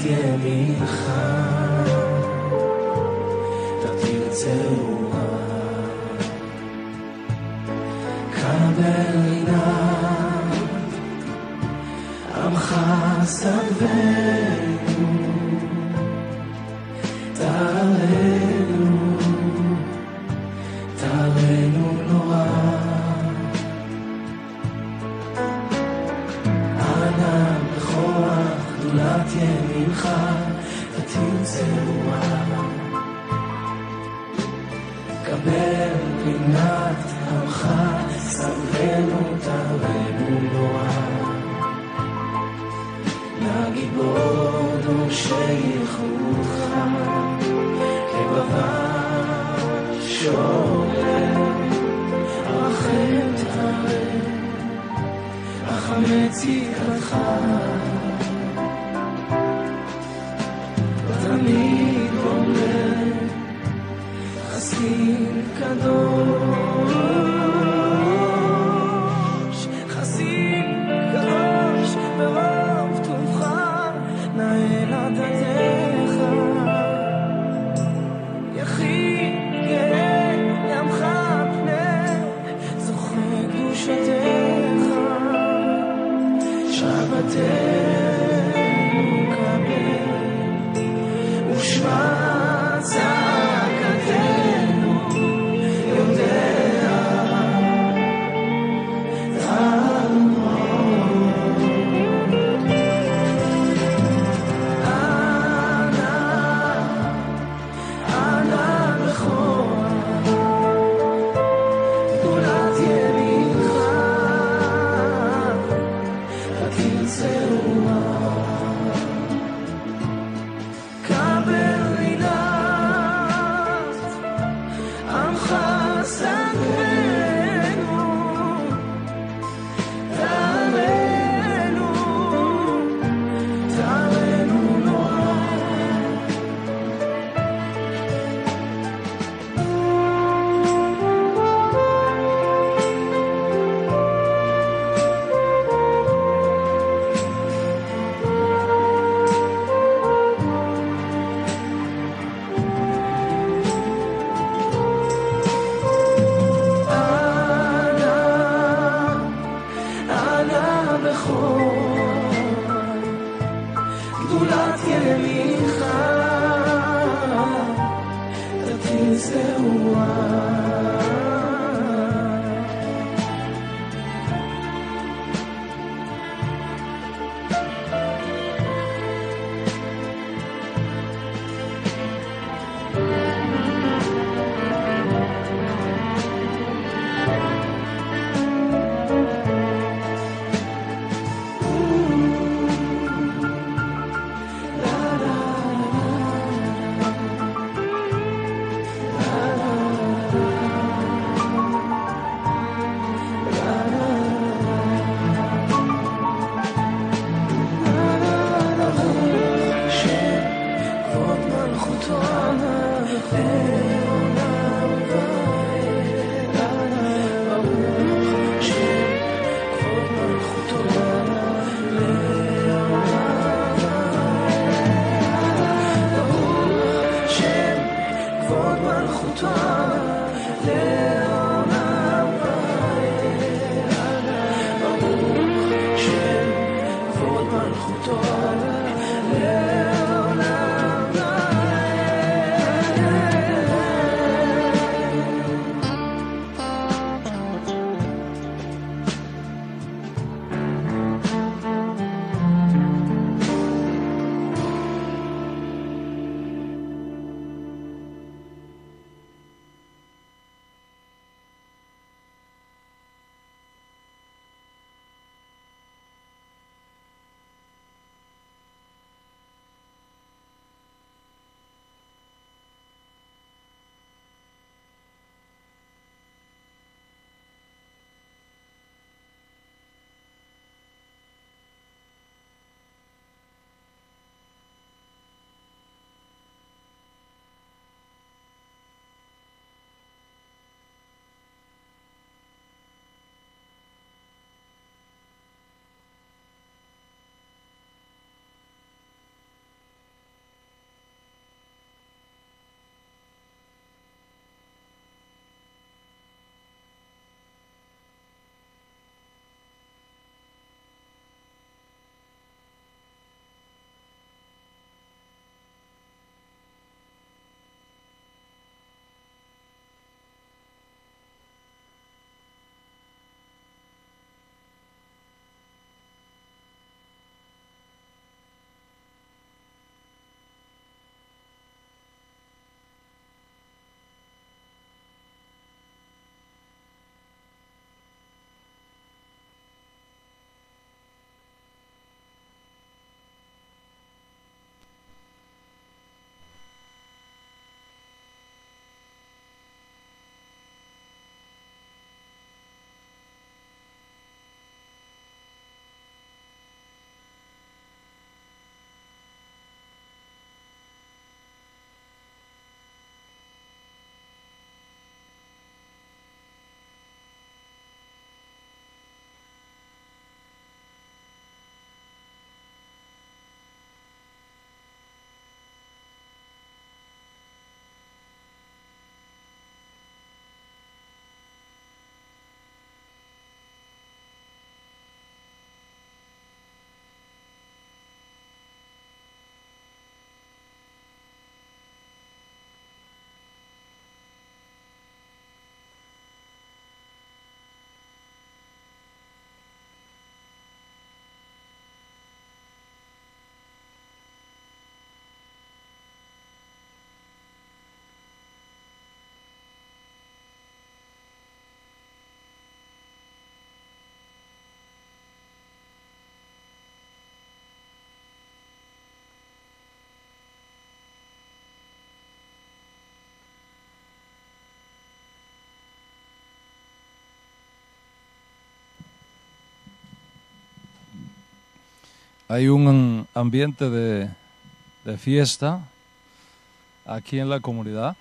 ימינך תרצה קבל נא עמך סבנו תרנו נורא אנא בכוח גדולת ימינך ותמצאוה קבל פינת עמך סבנו תרנו נורא לגיבור דורשי ייחודך כבבת שואל רחם תראה רחמי צדקתך תמיד אומר חסיד קדוש חסיד קדוש ברוב טובך נעל עדתך יחיד גאה ימך פנה זוכה קדושתך שבתנו קבל ושמע צעקתנו Hay un ambiente de fiesta aquí en la comunidad.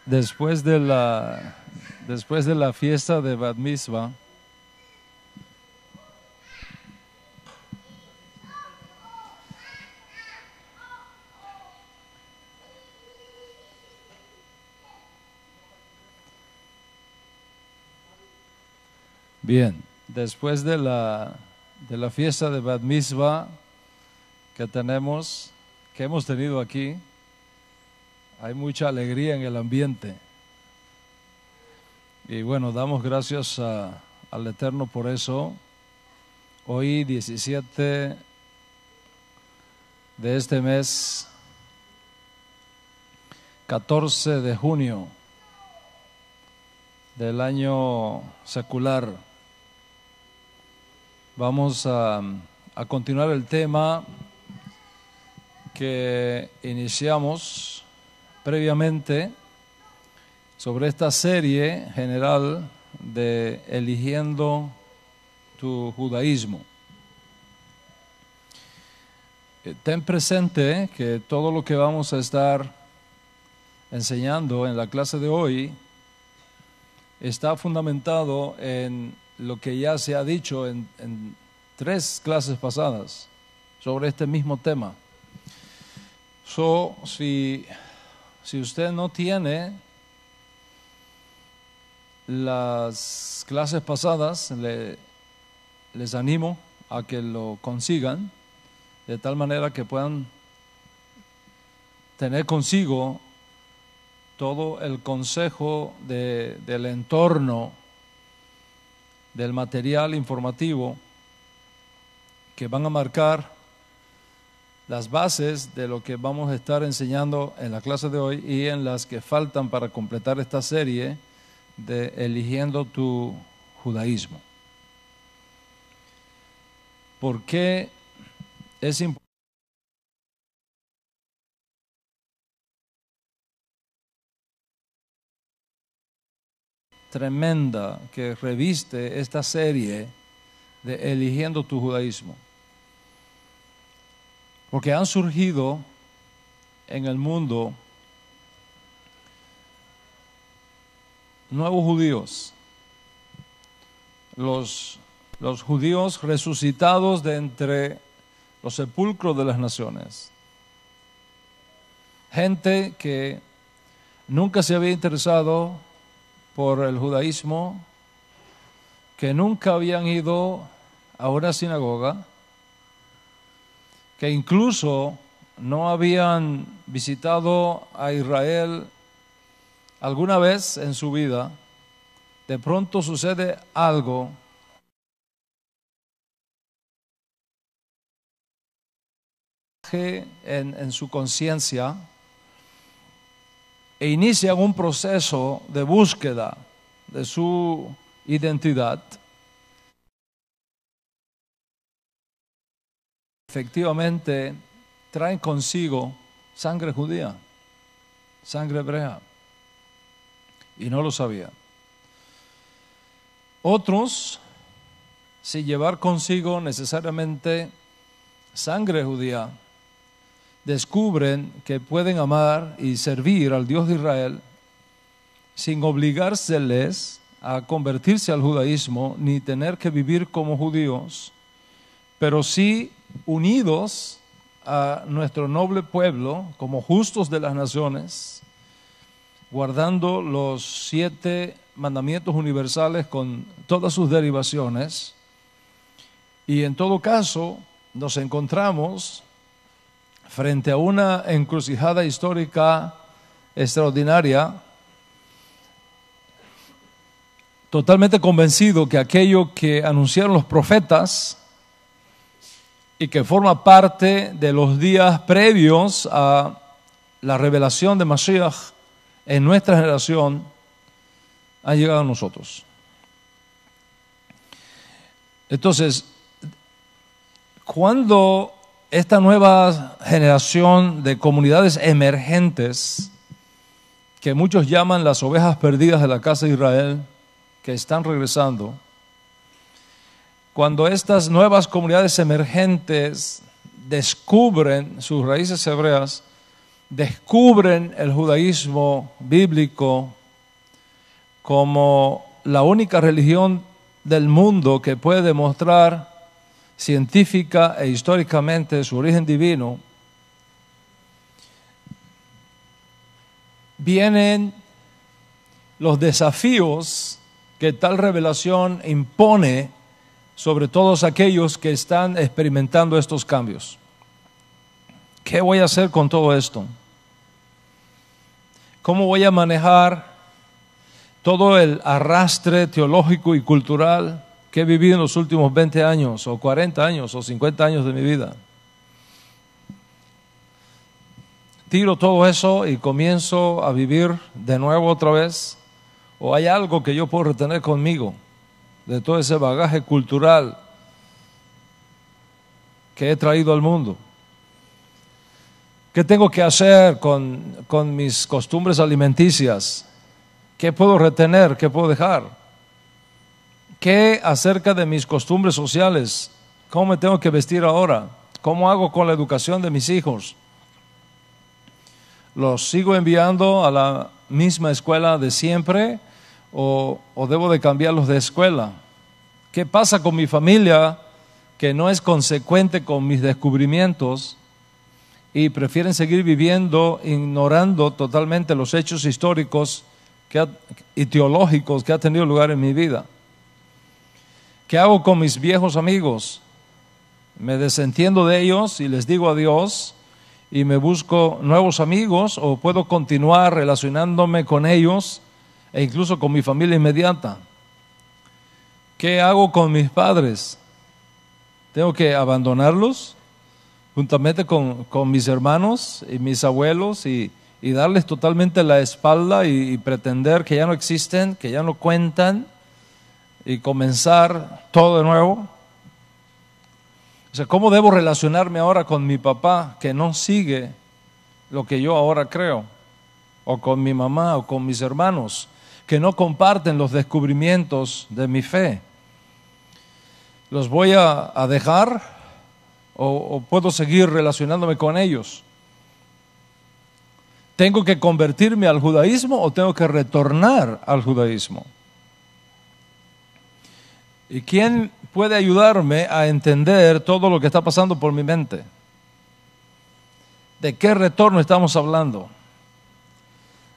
Después de la fiesta de Bat Mitzvah, bien, después de la fiesta de Bat Mitzvah que hemos tenido aquí, hay mucha alegría en el ambiente. Y bueno, damos gracias al Eterno por eso. Hoy, 17 de este mes, 14 de junio del año secular, vamos a continuar el tema que iniciamos previamente sobre esta serie general de Eligiendo tu Judaísmo. Ten presente que todo lo que vamos a estar enseñando en la clase de hoy está fundamentado en lo que ya se ha dicho en 3 clases pasadas sobre este mismo tema. Si usted no tiene las clases pasadas, les animo a que lo consigan, de tal manera que puedan tener consigo todo el consejo del entorno, del material informativo que van a marcar las bases de lo que vamos a estar enseñando en la clase de hoy y en las que faltan para completar esta serie de Eligiendo tu Judaísmo. ¿Por qué es importante? Tremenda que reviste esta serie de Eligiendo tu Judaísmo. Porque han surgido en el mundo nuevos judíos, los judíos resucitados de entre los sepulcros de las naciones. Gente que nunca se había interesado por el judaísmo, que nunca habían ido a una sinagoga, que incluso no habían visitado a Israel alguna vez en su vida. De pronto sucede algo en su conciencia e inician un proceso de búsqueda de su identidad. Efectivamente, traen consigo sangre judía, sangre hebrea, y no lo sabían. Otros, sin llevar consigo necesariamente sangre judía, descubren que pueden amar y servir al Dios de Israel sin obligárseles a convertirse al judaísmo ni tener que vivir como judíos, pero sí unidos a nuestro noble pueblo como justos de las naciones, guardando los 7 mandamientos universales con todas sus derivaciones. Y en todo caso nos encontramos frente a una encrucijada histórica extraordinaria, totalmente convencido que aquello que anunciaron los profetas y que forma parte de los días previos a la revelación de Mashiach en nuestra generación ha llegado a nosotros. Entonces, Cuando esta nueva generación de comunidades emergentes, que muchos llaman las ovejas perdidas de la casa de Israel, que están regresando, cuando estas nuevas comunidades emergentes descubren sus raíces hebreas, descubren el judaísmo bíblico como la única religión del mundo que puede demostrar científica e históricamente su origen divino, vienen los desafíos que tal revelación impone sobre todos aquellos que están experimentando estos cambios. ¿Qué voy a hacer con todo esto? ¿Cómo voy a manejar todo el arrastre teológico y cultural que he vivido en los últimos 20 años, o 40 años, o 50 años de mi vida? ¿Tiro todo eso y comienzo a vivir de nuevo otra vez? ¿O hay algo que yo puedo retener conmigo de todo ese bagaje cultural que he traído al mundo? ¿Qué tengo que hacer con mis costumbres alimenticias? ¿Qué puedo retener? ¿Qué puedo dejar? ¿Qué acerca de mis costumbres sociales? ¿Cómo me tengo que vestir ahora? ¿Cómo hago con la educación de mis hijos? ¿Los sigo enviando a la misma escuela de siempre o debo de cambiarlos de escuela? ¿Qué pasa con mi familia que no es consecuente con mis descubrimientos y prefieren seguir viviendo ignorando totalmente los hechos históricos y teológicos que han tenido lugar en mi vida? ¿Qué hago con mis viejos amigos? ¿Me desentiendo de ellos y les digo adiós y me busco nuevos amigos, o puedo continuar relacionándome con ellos e incluso con mi familia inmediata? ¿Qué hago con mis padres? ¿Tengo que abandonarlos juntamente con mis hermanos y mis abuelos y darles totalmente la espalda y pretender que ya no existen, que ya no cuentan, y comenzar todo de nuevo? O sea, ¿cómo debo relacionarme ahora con mi papá que no sigue lo que yo ahora creo? O con mi mamá o con mis hermanos que no comparten los descubrimientos de mi fe. ¿Los voy a dejar o puedo seguir relacionándome con ellos? ¿Tengo que convertirme al judaísmo o tengo que retornar al judaísmo? ¿Y quién puede ayudarme a entender todo lo que está pasando por mi mente? ¿De qué retorno estamos hablando?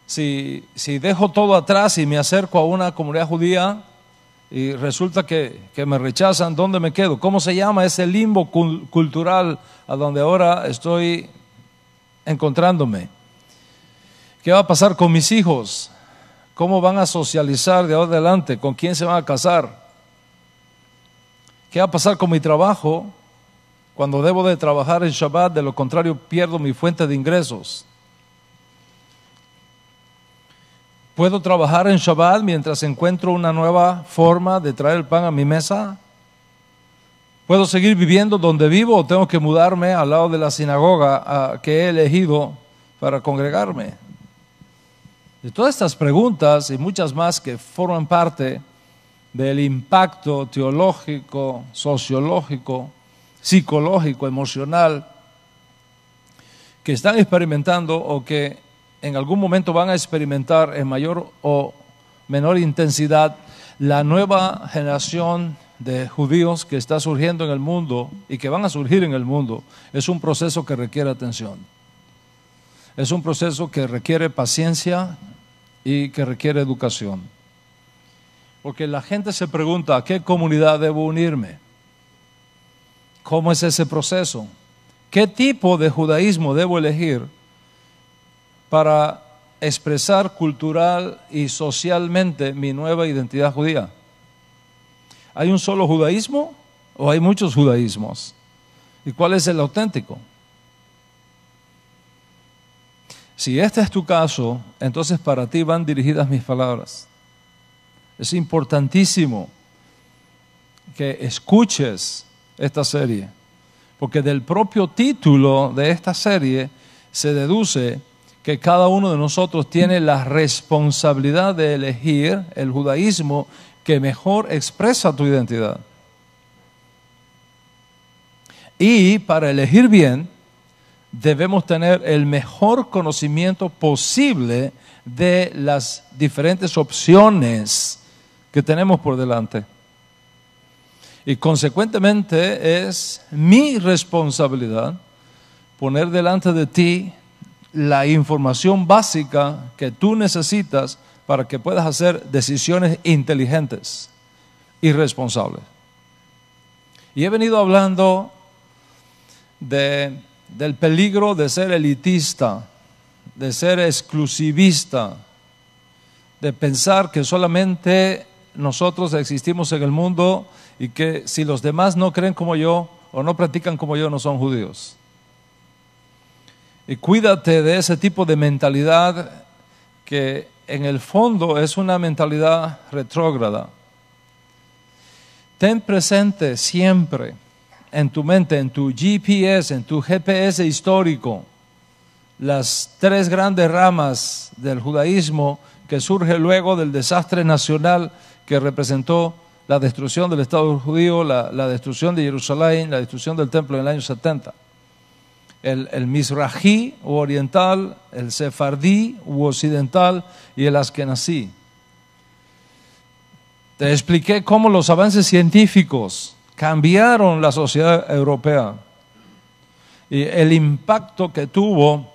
Si dejo todo atrás y me acerco a una comunidad judía y resulta que me rechazan, ¿dónde me quedo? ¿Cómo se llama ese limbo cultural a donde ahora estoy encontrándome? ¿Qué va a pasar con mis hijos? ¿Cómo van a socializar de ahora en adelante? ¿Con quién se van a casar? ¿Qué va a pasar con mi trabajo cuando debo de trabajar en Shabbat? De lo contrario, pierdo mi fuente de ingresos. ¿Puedo trabajar en Shabbat mientras encuentro una nueva forma de traer el pan a mi mesa? ¿Puedo seguir viviendo donde vivo o tengo que mudarme al lado de la sinagoga que he elegido para congregarme? De todas estas preguntas y muchas más que forman parte del impacto teológico, sociológico, psicológico, emocional que están experimentando o que en algún momento van a experimentar en mayor o menor intensidad la nueva generación de judíos que está surgiendo en el mundo y que van a surgir en el mundo. Es un proceso que requiere atención. Es un proceso que requiere paciencia y que requiere educación. Porque la gente se pregunta, ¿a qué comunidad debo unirme? ¿Cómo es ese proceso? ¿Qué tipo de judaísmo debo elegir para expresar cultural y socialmente mi nueva identidad judía? ¿Hay un solo judaísmo o hay muchos judaísmos? ¿Y cuál es el auténtico? Si este es tu caso, entonces para ti van dirigidas mis palabras. Es importantísimo que escuches esta serie, porque del propio título de esta serie se deduce que cada uno de nosotros tiene la responsabilidad de elegir el judaísmo que mejor expresa tu identidad. Y para elegir bien, debemos tener el mejor conocimiento posible de las diferentes opciones que tenemos por delante. Y consecuentemente es mi responsabilidad poner delante de ti la información básica que tú necesitas para que puedas hacer decisiones inteligentes y responsables. Y he venido hablando del peligro de ser elitista, de ser exclusivista, de pensar que solamente nosotros existimos en el mundo y que si los demás no creen como yo o no practican como yo, no son judíos. Y cuídate de ese tipo de mentalidad que en el fondo es una mentalidad retrógrada. Ten presente siempre en tu mente, en tu GPS, en tu GPS histórico, las tres grandes ramas del judaísmo que surge luego del desastre nacional que representó la destrucción del Estado judío, la destrucción de Jerusalén, la destrucción del templo en el año 70. El Mizrahi u oriental, el Sefardí u occidental y el Askenazí. Te expliqué cómo los avances científicos cambiaron la sociedad europea y el impacto que tuvo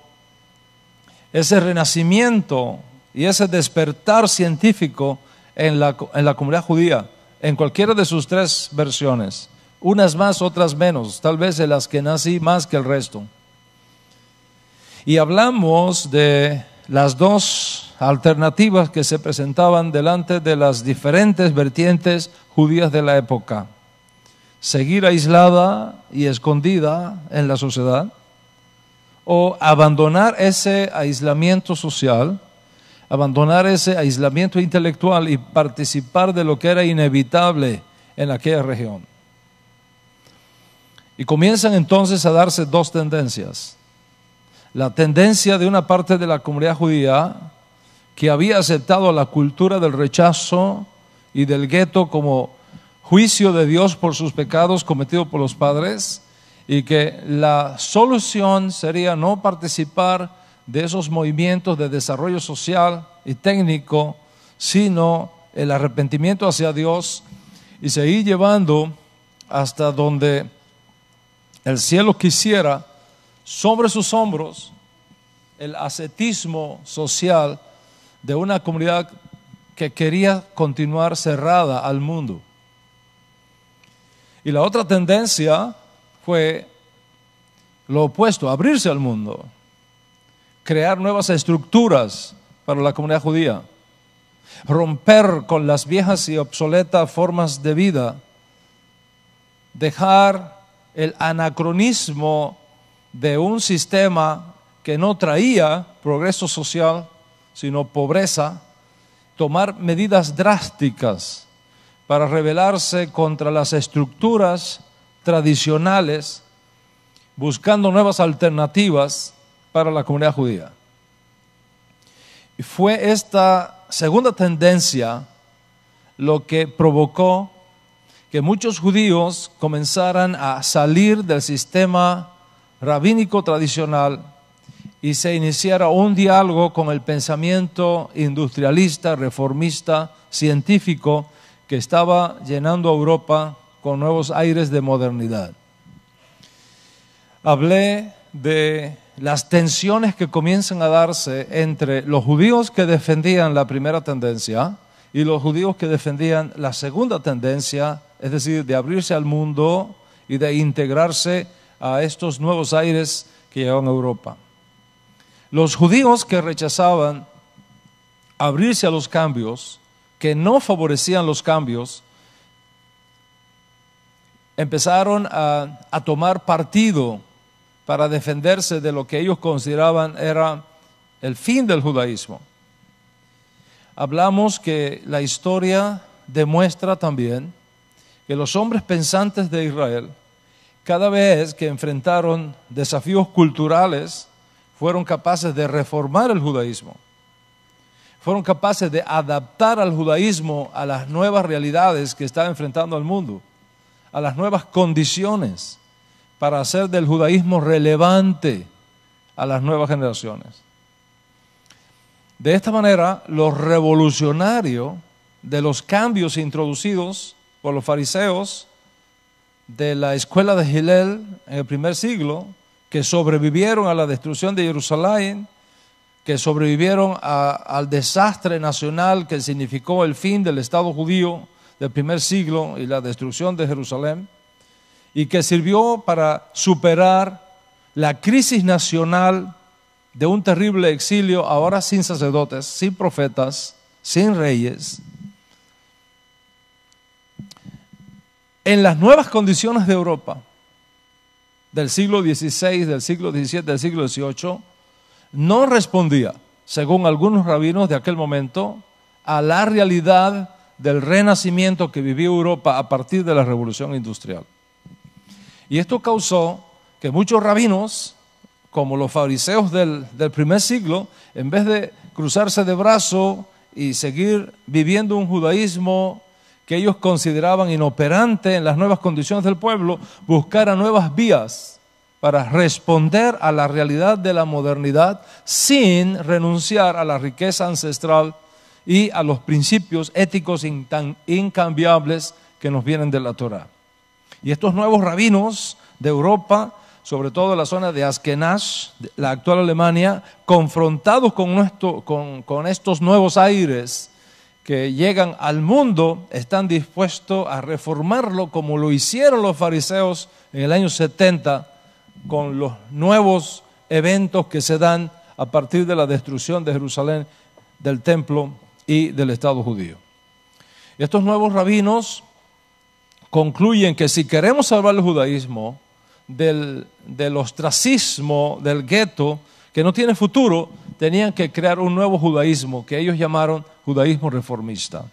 ese renacimiento y ese despertar científico en la comunidad judía, en cualquiera de sus tres versiones, unas más, otras menos, tal vez el Askenazí más que el resto. Y hablamos de las dos alternativas que se presentaban delante de las diferentes vertientes judías de la época: seguir aislada y escondida en la sociedad, o abandonar ese aislamiento social, abandonar ese aislamiento intelectual y participar de lo que era inevitable en aquella región. Y comienzan entonces a darse dos tendencias. La tendencia de una parte de la comunidad judía que había aceptado la cultura del rechazo y del gueto como juicio de Dios por sus pecados cometidos por los padres, y que la solución sería no participar de esos movimientos de desarrollo social y técnico, sino el arrepentimiento hacia Dios y seguir llevando hasta donde el cielo quisiera sobre sus hombros el ascetismo social de una comunidad que quería continuar cerrada al mundo. Y la otra tendencia fue lo opuesto, abrirse al mundo, crear nuevas estructuras para la comunidad judía, romper con las viejas y obsoletas formas de vida, dejar el anacronismo de un sistema que no traía progreso social, sino pobreza, tomar medidas drásticas para rebelarse contra las estructuras tradicionales, buscando nuevas alternativas para la comunidad judía. Y fue esta segunda tendencia lo que provocó que muchos judíos comenzaran a salir del sistema rabínico tradicional y se iniciara un diálogo con el pensamiento industrialista, reformista, científico que estaba llenando a Europa con nuevos aires de modernidad. Hablé de las tensiones que comienzan a darse entre los judíos que defendían la primera tendencia y los judíos que defendían la segunda tendencia, es decir, de abrirse al mundo y de integrarse a estos nuevos aires que llegaban a Europa. Los judíos que rechazaban abrirse a los cambios, que no favorecían los cambios, empezaron a tomar partido para defenderse de lo que ellos consideraban era el fin del judaísmo. Hablamos que la historia demuestra también que los hombres pensantes de Israel cada vez que enfrentaron desafíos culturales, fueron capaces de reformar el judaísmo. Fueron capaces de adaptar al judaísmo a las nuevas realidades que está enfrentando el mundo, a las nuevas condiciones, para hacer del judaísmo relevante a las nuevas generaciones. De esta manera, lo revolucionario de los cambios introducidos por los fariseos de la escuela de Hillel en el primer siglo, que sobrevivieron a la destrucción de Jerusalén, que sobrevivieron al desastre nacional que significó el fin del Estado judío del primer siglo y la destrucción de Jerusalén, y que sirvió para superar la crisis nacional de un terrible exilio, ahora sin sacerdotes, sin profetas, sin reyes. En las nuevas condiciones de Europa, del siglo XVI, del siglo XVII, del siglo XVIII, no respondía, según algunos rabinos de aquel momento, a la realidad del renacimiento que vivió Europa a partir de la Revolución Industrial. Y esto causó que muchos rabinos, como los fariseos del primer siglo, en vez de cruzarse de brazo y seguir viviendo un judaísmo que ellos consideraban inoperante en las nuevas condiciones del pueblo, buscaran nuevas vías para responder a la realidad de la modernidad sin renunciar a la riqueza ancestral y a los principios éticos tan incambiables que nos vienen de la Torá. Y estos nuevos rabinos de Europa, sobre todo en la zona de Askenaz, la actual Alemania, confrontados con estos nuevos aires que llegan al mundo, están dispuestos a reformarlo como lo hicieron los fariseos en el año 70 con los nuevos eventos que se dan a partir de la destrucción de Jerusalén, del templo y del Estado judío. Estos nuevos rabinos concluyen que si queremos salvar el judaísmo del ostracismo, del gueto, que no tiene futuro, tenían que crear un nuevo judaísmo que ellos llamaron judaísmo reformista.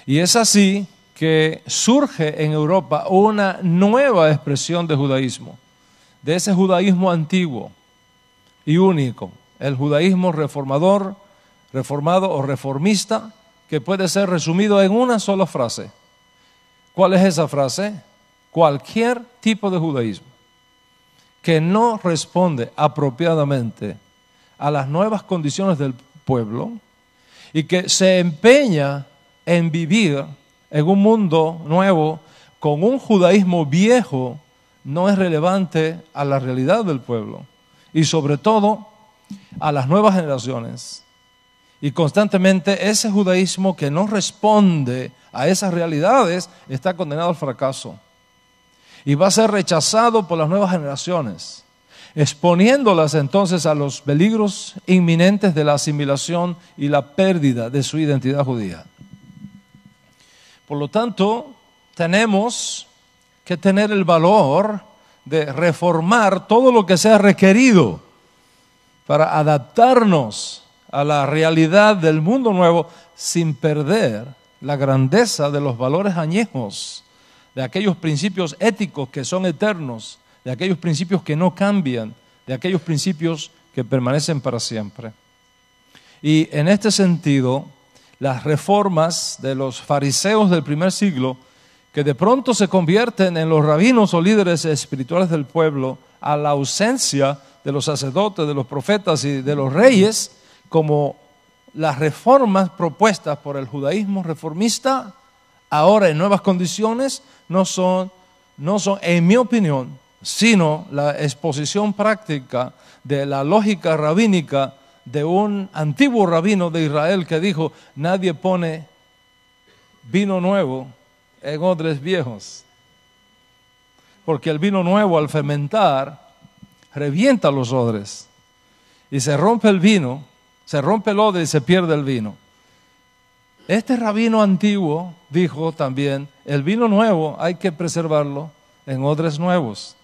Y es así que surge en Europa una nueva expresión de judaísmo, de ese judaísmo antiguo y único, el judaísmo reformado o reformista, que puede ser resumido en una sola frase. ¿Cuál es esa frase? Cualquier tipo de judaísmo que no responde apropiadamente a las nuevas condiciones del pueblo y que se empeña en vivir en un mundo nuevo con un judaísmo viejo, no es relevante a la realidad del pueblo y sobre todo a las nuevas generaciones. Y constantemente ese judaísmo que no responde a esas realidades está condenado al fracaso y va a ser rechazado por las nuevas generaciones, exponiéndolas entonces a los peligros inminentes de la asimilación y la pérdida de su identidad judía. Por lo tanto, tenemos que tener el valor de reformar todo lo que sea requerido para adaptarnos a la realidad del mundo nuevo sin perder la grandeza de los valores añejos, de aquellos principios éticos que son eternos, de aquellos principios que no cambian, de aquellos principios que permanecen para siempre. Y en este sentido, las reformas de los fariseos del primer siglo, que de pronto se convierten en los rabinos o líderes espirituales del pueblo, a la ausencia de los sacerdotes, de los profetas y de los reyes, como las reformas propuestas por el judaísmo reformista, ahora en nuevas condiciones, no son, en mi opinión, sino la exposición práctica de la lógica rabínica de un antiguo rabino de Israel que dijo: nadie pone vino nuevo en odres viejos, porque el vino nuevo al fermentar revienta los odres y se rompe el vino, se rompe el odre y se pierde el vino. Este rabino antiguo dijo también: el vino nuevo hay que preservarlo en odres nuevos.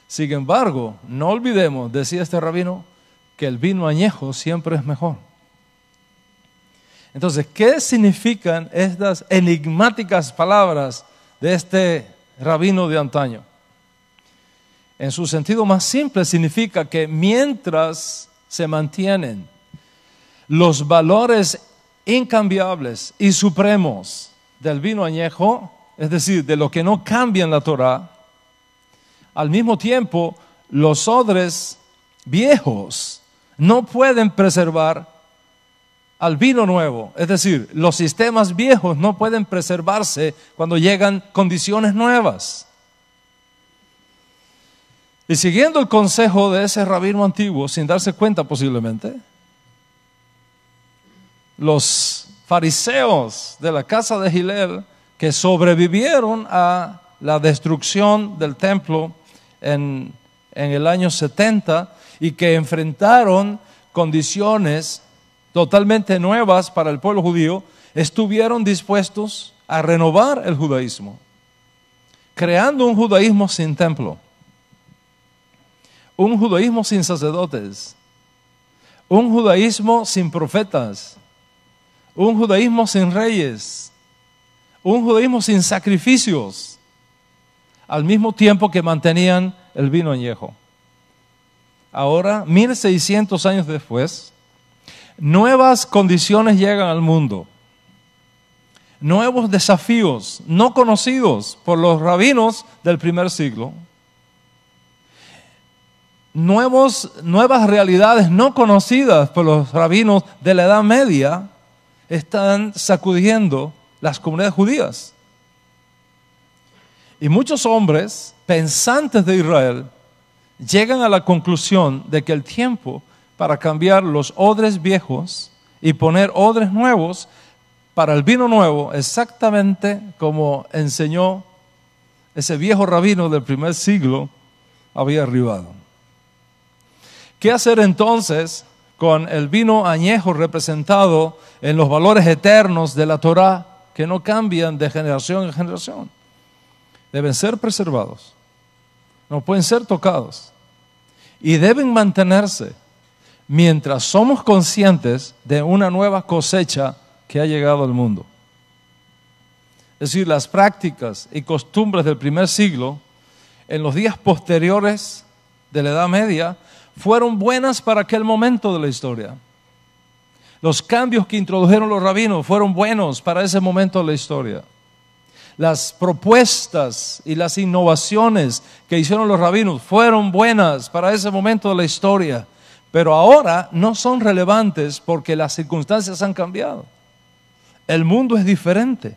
Sin embargo, no olvidemos, decía este rabino, que el vino añejo siempre es mejor. Entonces, ¿qué significan estas enigmáticas palabras de este rabino de antaño? en su sentido más simple, significa que mientras se mantienen los valores incambiables y supremos del vino añejo, es decir, de lo que no cambia en la Torá, al mismo tiempo los odres viejos no pueden preservar al vino nuevo, es decir, los sistemas viejos no pueden preservarse cuando llegan condiciones nuevas. Y siguiendo el consejo de ese rabino antiguo, sin darse cuenta posiblemente, los fariseos de la casa de Hillel, que sobrevivieron a la destrucción del templo en el año 70 y que enfrentaron condiciones totalmente nuevas para el pueblo judío, estuvieron dispuestos a renovar el judaísmo, creando un judaísmo sin templo, un judaísmo sin sacerdotes, un judaísmo sin profetas, un judaísmo sin reyes, un judaísmo sin sacrificios, al mismo tiempo que mantenían el vino añejo. Ahora, 1600 años después, nuevas condiciones llegan al mundo, nuevos desafíos no conocidos por los rabinos del primer siglo, nuevas realidades no conocidas por los rabinos de la Edad Media están sacudiendo las comunidades judías. Y muchos hombres pensantes de Israel llegan a la conclusión de que el tiempo para cambiar los odres viejos y poner odres nuevos para el vino nuevo, exactamente como enseñó ese viejo rabino del primer siglo, había arribado. ¿Qué hacer entonces con el vino añejo representado en los valores eternos de la Torá que no cambian de generación en generación? Deben ser preservados, no pueden ser tocados y deben mantenerse mientras somos conscientes de una nueva cosecha que ha llegado al mundo. Es decir, las prácticas y costumbres del primer siglo en los días posteriores de la Edad Media fueron buenas para aquel momento de la historia. Los cambios que introdujeron los rabinos fueron buenos para ese momento de la historia. Las propuestas y las innovaciones que hicieron los rabinos fueron buenas para ese momento de la historia, pero ahora no son relevantes porque las circunstancias han cambiado. El mundo es diferente.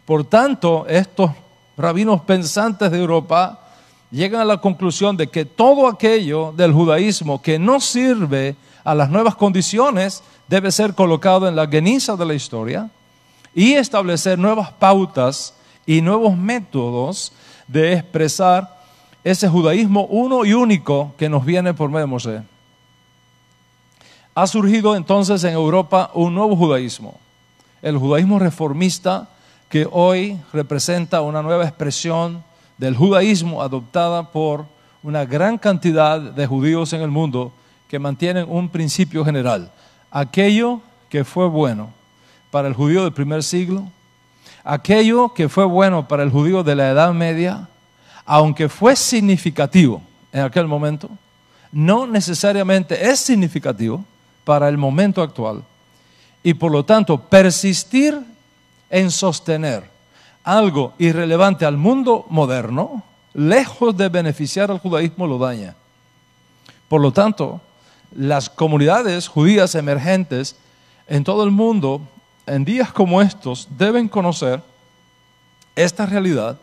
Por tanto, estos rabinos pensantes de Europa llegan a la conclusión de que todo aquello del judaísmo que no sirve a las nuevas condiciones debe ser colocado en la geniza de la historia y establecer nuevas pautas y nuevos métodos de expresar ese judaísmo uno y único que nos viene por medio de Moisés. Ha surgido entonces en Europa un nuevo judaísmo, el judaísmo reformista, que hoy representa una nueva expresión del judaísmo adoptada por una gran cantidad de judíos en el mundo que mantienen un principio general. Aquello que fue bueno para el judío del primer siglo, aquello que fue bueno para el judío de la Edad Media, aunque fue significativo en aquel momento, no necesariamente es significativo para el momento actual. Y por lo tanto, persistir en sostener algo irrelevante al mundo moderno, lejos de beneficiar al judaísmo, lo daña. Por lo tanto, las comunidades judías emergentes en todo el mundo, en días como estos, deben conocer esta realidad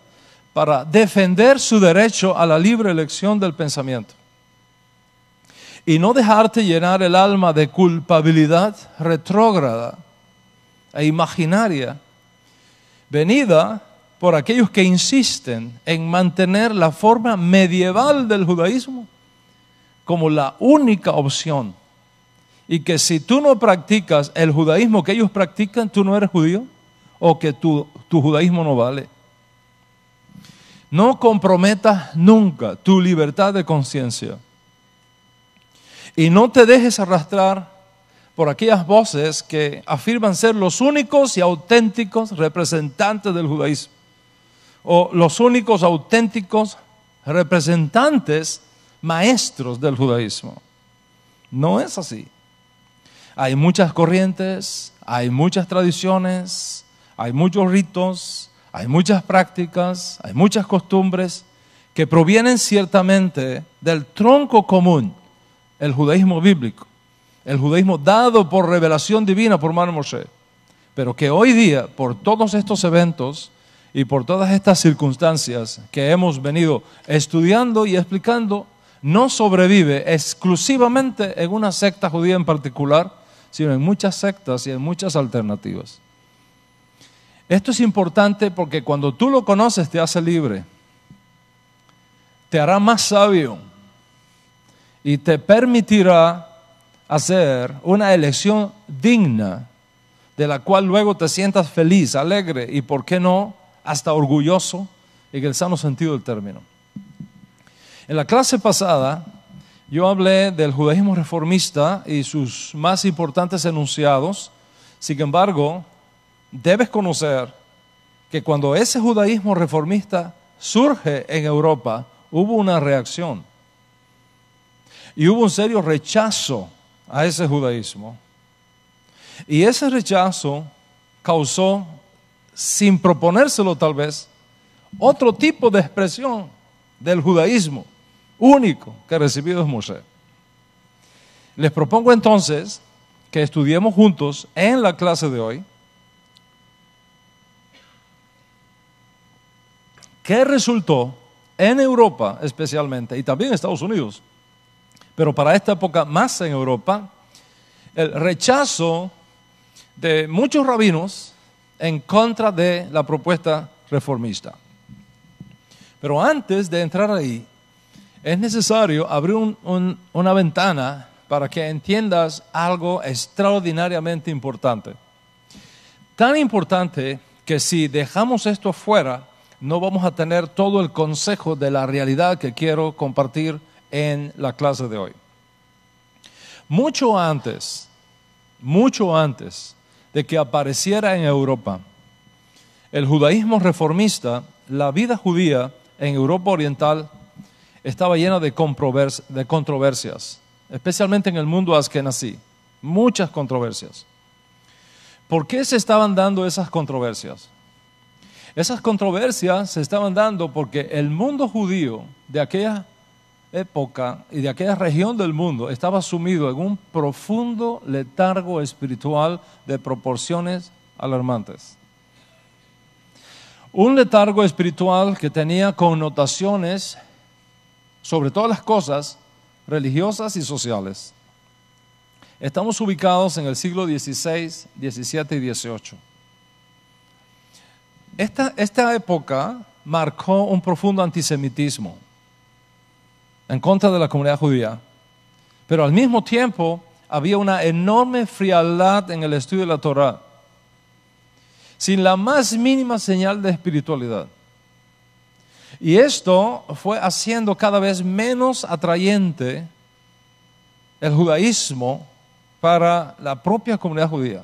para defender su derecho a la libre elección del pensamiento. Y no dejarte llenar el alma de culpabilidad retrógrada e imaginaria, venida por aquellos que insisten en mantener la forma medieval del judaísmo como la única opción. Y que si tú no practicas el judaísmo que ellos practican, tú no eres judío, o que tu judaísmo no vale. No comprometas nunca tu libertad de conciencia. Y no te dejes arrastrar por aquellas voces que afirman ser los únicos y auténticos representantes del judaísmo, o los únicos auténticos representantes maestros del judaísmo. No es así. Hay muchas corrientes, hay muchas tradiciones, hay muchos ritos, hay muchas prácticas, hay muchas costumbres que provienen ciertamente del tronco común, el judaísmo bíblico, el judaísmo dado por revelación divina por mano de Moshe, pero que hoy día, por todos estos eventos y por todas estas circunstancias que hemos venido estudiando y explicando, no sobrevive exclusivamente en una secta judía en particular, sino en muchas sectas y en muchas alternativas. Esto es importante porque cuando tú lo conoces te hace libre, te hará más sabio y te permitirá hacer una elección digna de la cual luego te sientas feliz, alegre y, ¿por qué no?, hasta orgulloso en el sano sentido del término. En la clase pasada yo hablé del judaísmo reformista y sus más importantes enunciados. Sin embargo, debes conocer que cuando ese judaísmo reformista surge en Europa, hubo una reacción y hubo un serio rechazo a ese judaísmo. Y ese rechazo causó, sin proponérselo tal vez, otro tipo de expresión del judaísmo único que recibido es Moshe. Les propongo entonces que estudiemos juntos en la clase de hoy qué resultó en Europa especialmente y también en Estados Unidos, pero para esta época más en Europa, el rechazo de muchos rabinos en contra de la propuesta reformista. Pero antes de entrar ahí, es necesario abrir una ventana para que entiendas algo extraordinariamente importante. Tan importante que si dejamos esto fuera, no vamos a tener todo el consejo de la realidad que quiero compartir en la clase de hoy. Mucho antes de que apareciera en Europa el judaísmo reformista, la vida judía en Europa Oriental estaba llena de controversias, especialmente en el mundo askenazí, muchas controversias. ¿Por qué se estaban dando esas controversias? Esas controversias se estaban dando porque el mundo judío de aquella época y de aquella región del mundo estaba sumido en un profundo letargo espiritual de proporciones alarmantes. Un letargo espiritual que tenía connotaciones sobre todas las cosas religiosas y sociales. Estamos ubicados en el siglo XVI, XVII y XVIII. Esta época marcó un profundo antisemitismo en contra de la comunidad judía, pero al mismo tiempo había una enorme frialdad en el estudio de la Torá, sin la más mínima señal de espiritualidad. Y esto fue haciendo cada vez menos atrayente el judaísmo para la propia comunidad judía.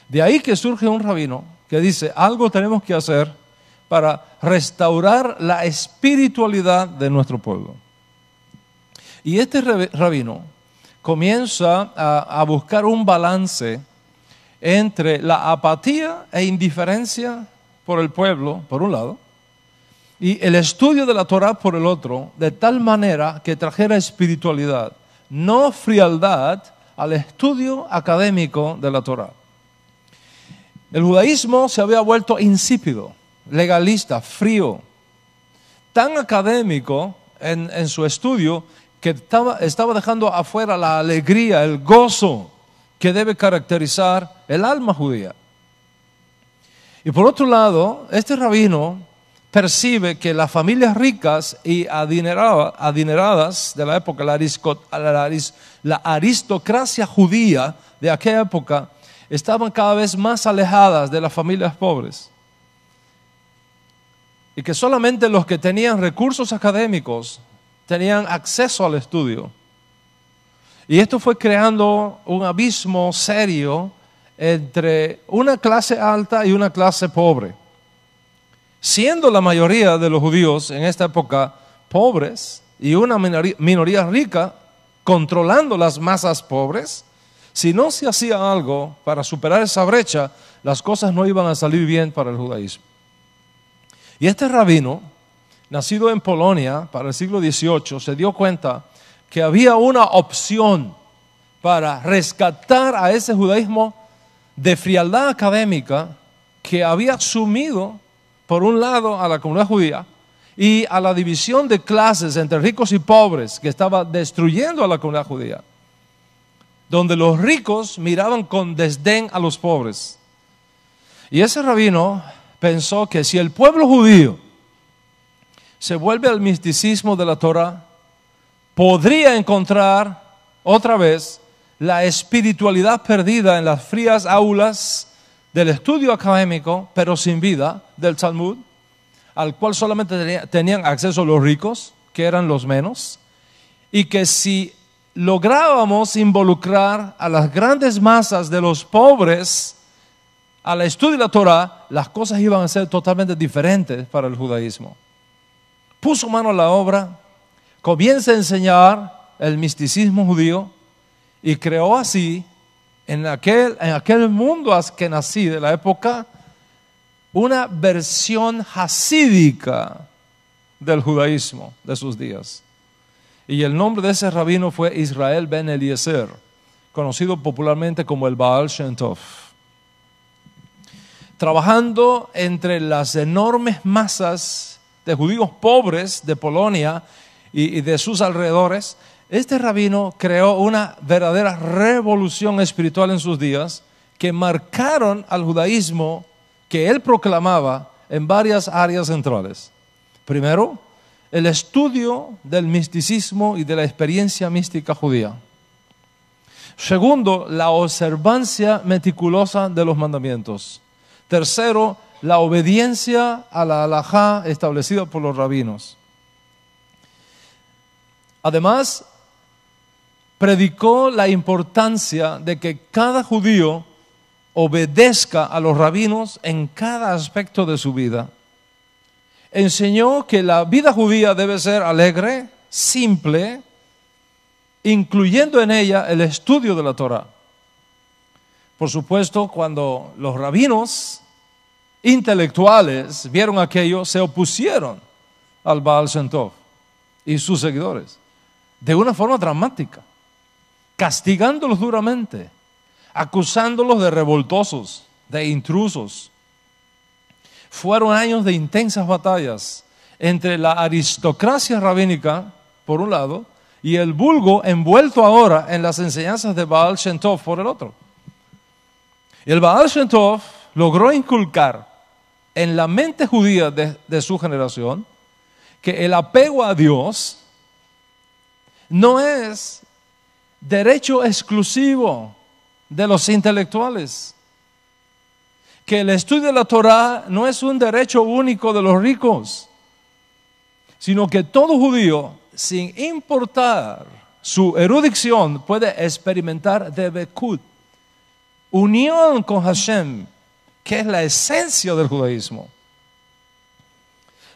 De ahí que surge un rabino que dice, algo tenemos que hacer para restaurar la espiritualidad de nuestro pueblo. Y este rabino comienza a buscar un balance entre la apatía e indiferencia por el pueblo, por un lado, y el estudio de la Torá por el otro, de tal manera que trajera espiritualidad, no frialdad, al estudio académico de la Torá. El judaísmo se había vuelto insípido, legalista, frío, tan académico en su estudio que estaba dejando afuera la alegría, el gozo que debe caracterizar el alma judía. Y por otro lado, este rabino percibe que las familias ricas y adineradas de la época, la aristocracia judía de aquella época, estaban cada vez más alejadas de las familias pobres. Y que solamente los que tenían recursos académicos tenían acceso al estudio. Y esto fue creando un abismo serio entre una clase alta y una clase pobre. siendo la mayoría de los judíos en esta época pobres y una minoría rica controlando las masas pobres, si no se hacía algo para superar esa brecha, las cosas no iban a salir bien para el judaísmo. Y este rabino, nacido en Polonia para el siglo XVIII, se dio cuenta que había una opción para rescatar a ese judaísmo de frialdad académica que había sumido, por un lado, a la comunidad judía y a la división de clases entre ricos y pobres que estaba destruyendo a la comunidad judía, donde los ricos miraban con desdén a los pobres. Y ese rabino pensó que si el pueblo judío se vuelve al misticismo de la Torah, podría encontrar otra vez la espiritualidad perdida en las frías aulas del estudio académico, pero sin vida, del Talmud, al cual solamente tenían acceso los ricos, que eran los menos, y que si lográbamos involucrar a las grandes masas de los pobres al estudio de la Torah, las cosas iban a ser totalmente diferentes para el judaísmo. Puso mano a la obra, comienza a enseñar el misticismo judío y creó así, en aquel mundo askenazí de la época, una versión hasídica del judaísmo de sus días. Y el nombre de ese rabino fue Israel ben Eliezer, conocido popularmente como el Baal Shem Tov. Trabajando entre las enormes masas de judíos pobres de Polonia y de sus alrededores, este rabino creó una verdadera revolución espiritual en sus días que marcaron al judaísmo que él proclamaba en varias áreas centrales. Primero, el estudio del misticismo y de la experiencia mística judía. Segundo, la observancia meticulosa de los mandamientos. Tercero, la obediencia a la halajá establecida por los rabinos. Además, predicó la importancia de que cada judío obedezca a los rabinos en cada aspecto de su vida. Enseñó que la vida judía debe ser alegre, simple, incluyendo en ella el estudio de la Torah. Por supuesto, cuando los rabinos intelectuales vieron aquello, se opusieron al Baal Shem Tov y sus seguidores de una forma dramática, castigándolos duramente, acusándolos de revoltosos, de intrusos. Fueron años de intensas batallas entre la aristocracia rabínica, por un lado, y el vulgo envuelto ahora en las enseñanzas de Baal Shem Tov, por el otro. Y el Baal Shem Tov logró inculcar en la mente judía de su generación que el apego a Dios no es derecho exclusivo de los intelectuales, que el estudio de la Torah no es un derecho único de los ricos, sino que todo judío, sin importar su erudición, puede experimentar debekut, unión con Hashem, que es la esencia del judaísmo.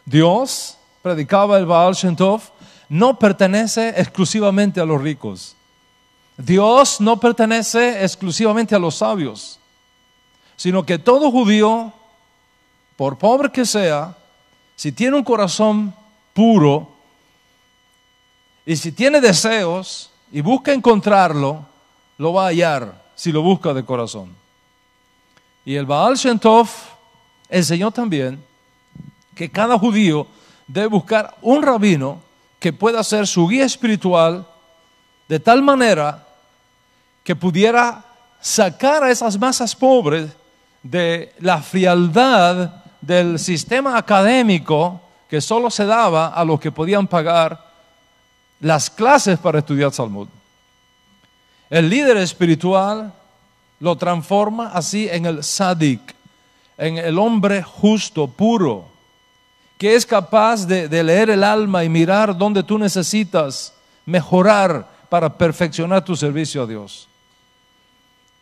Dios, predicaba el Baal Shem Tov, no pertenece exclusivamente a los ricos. Dios no pertenece exclusivamente a los sabios, sino que todo judío, por pobre que sea, si tiene un corazón puro y si tiene deseos y busca encontrarlo, lo va a hallar si lo busca de corazón. Y el Baal Shem Tov enseñó también que cada judío debe buscar un rabino que pueda ser su guía espiritual de tal manera que pudiera sacar a esas masas pobres de la frialdad del sistema académico que solo se daba a los que podían pagar las clases para estudiar Talmud. El líder espiritual lo transforma así en el Sadik, en el hombre justo, puro, que es capaz de leer el alma y mirar dónde tú necesitas mejorar para perfeccionar tu servicio a Dios.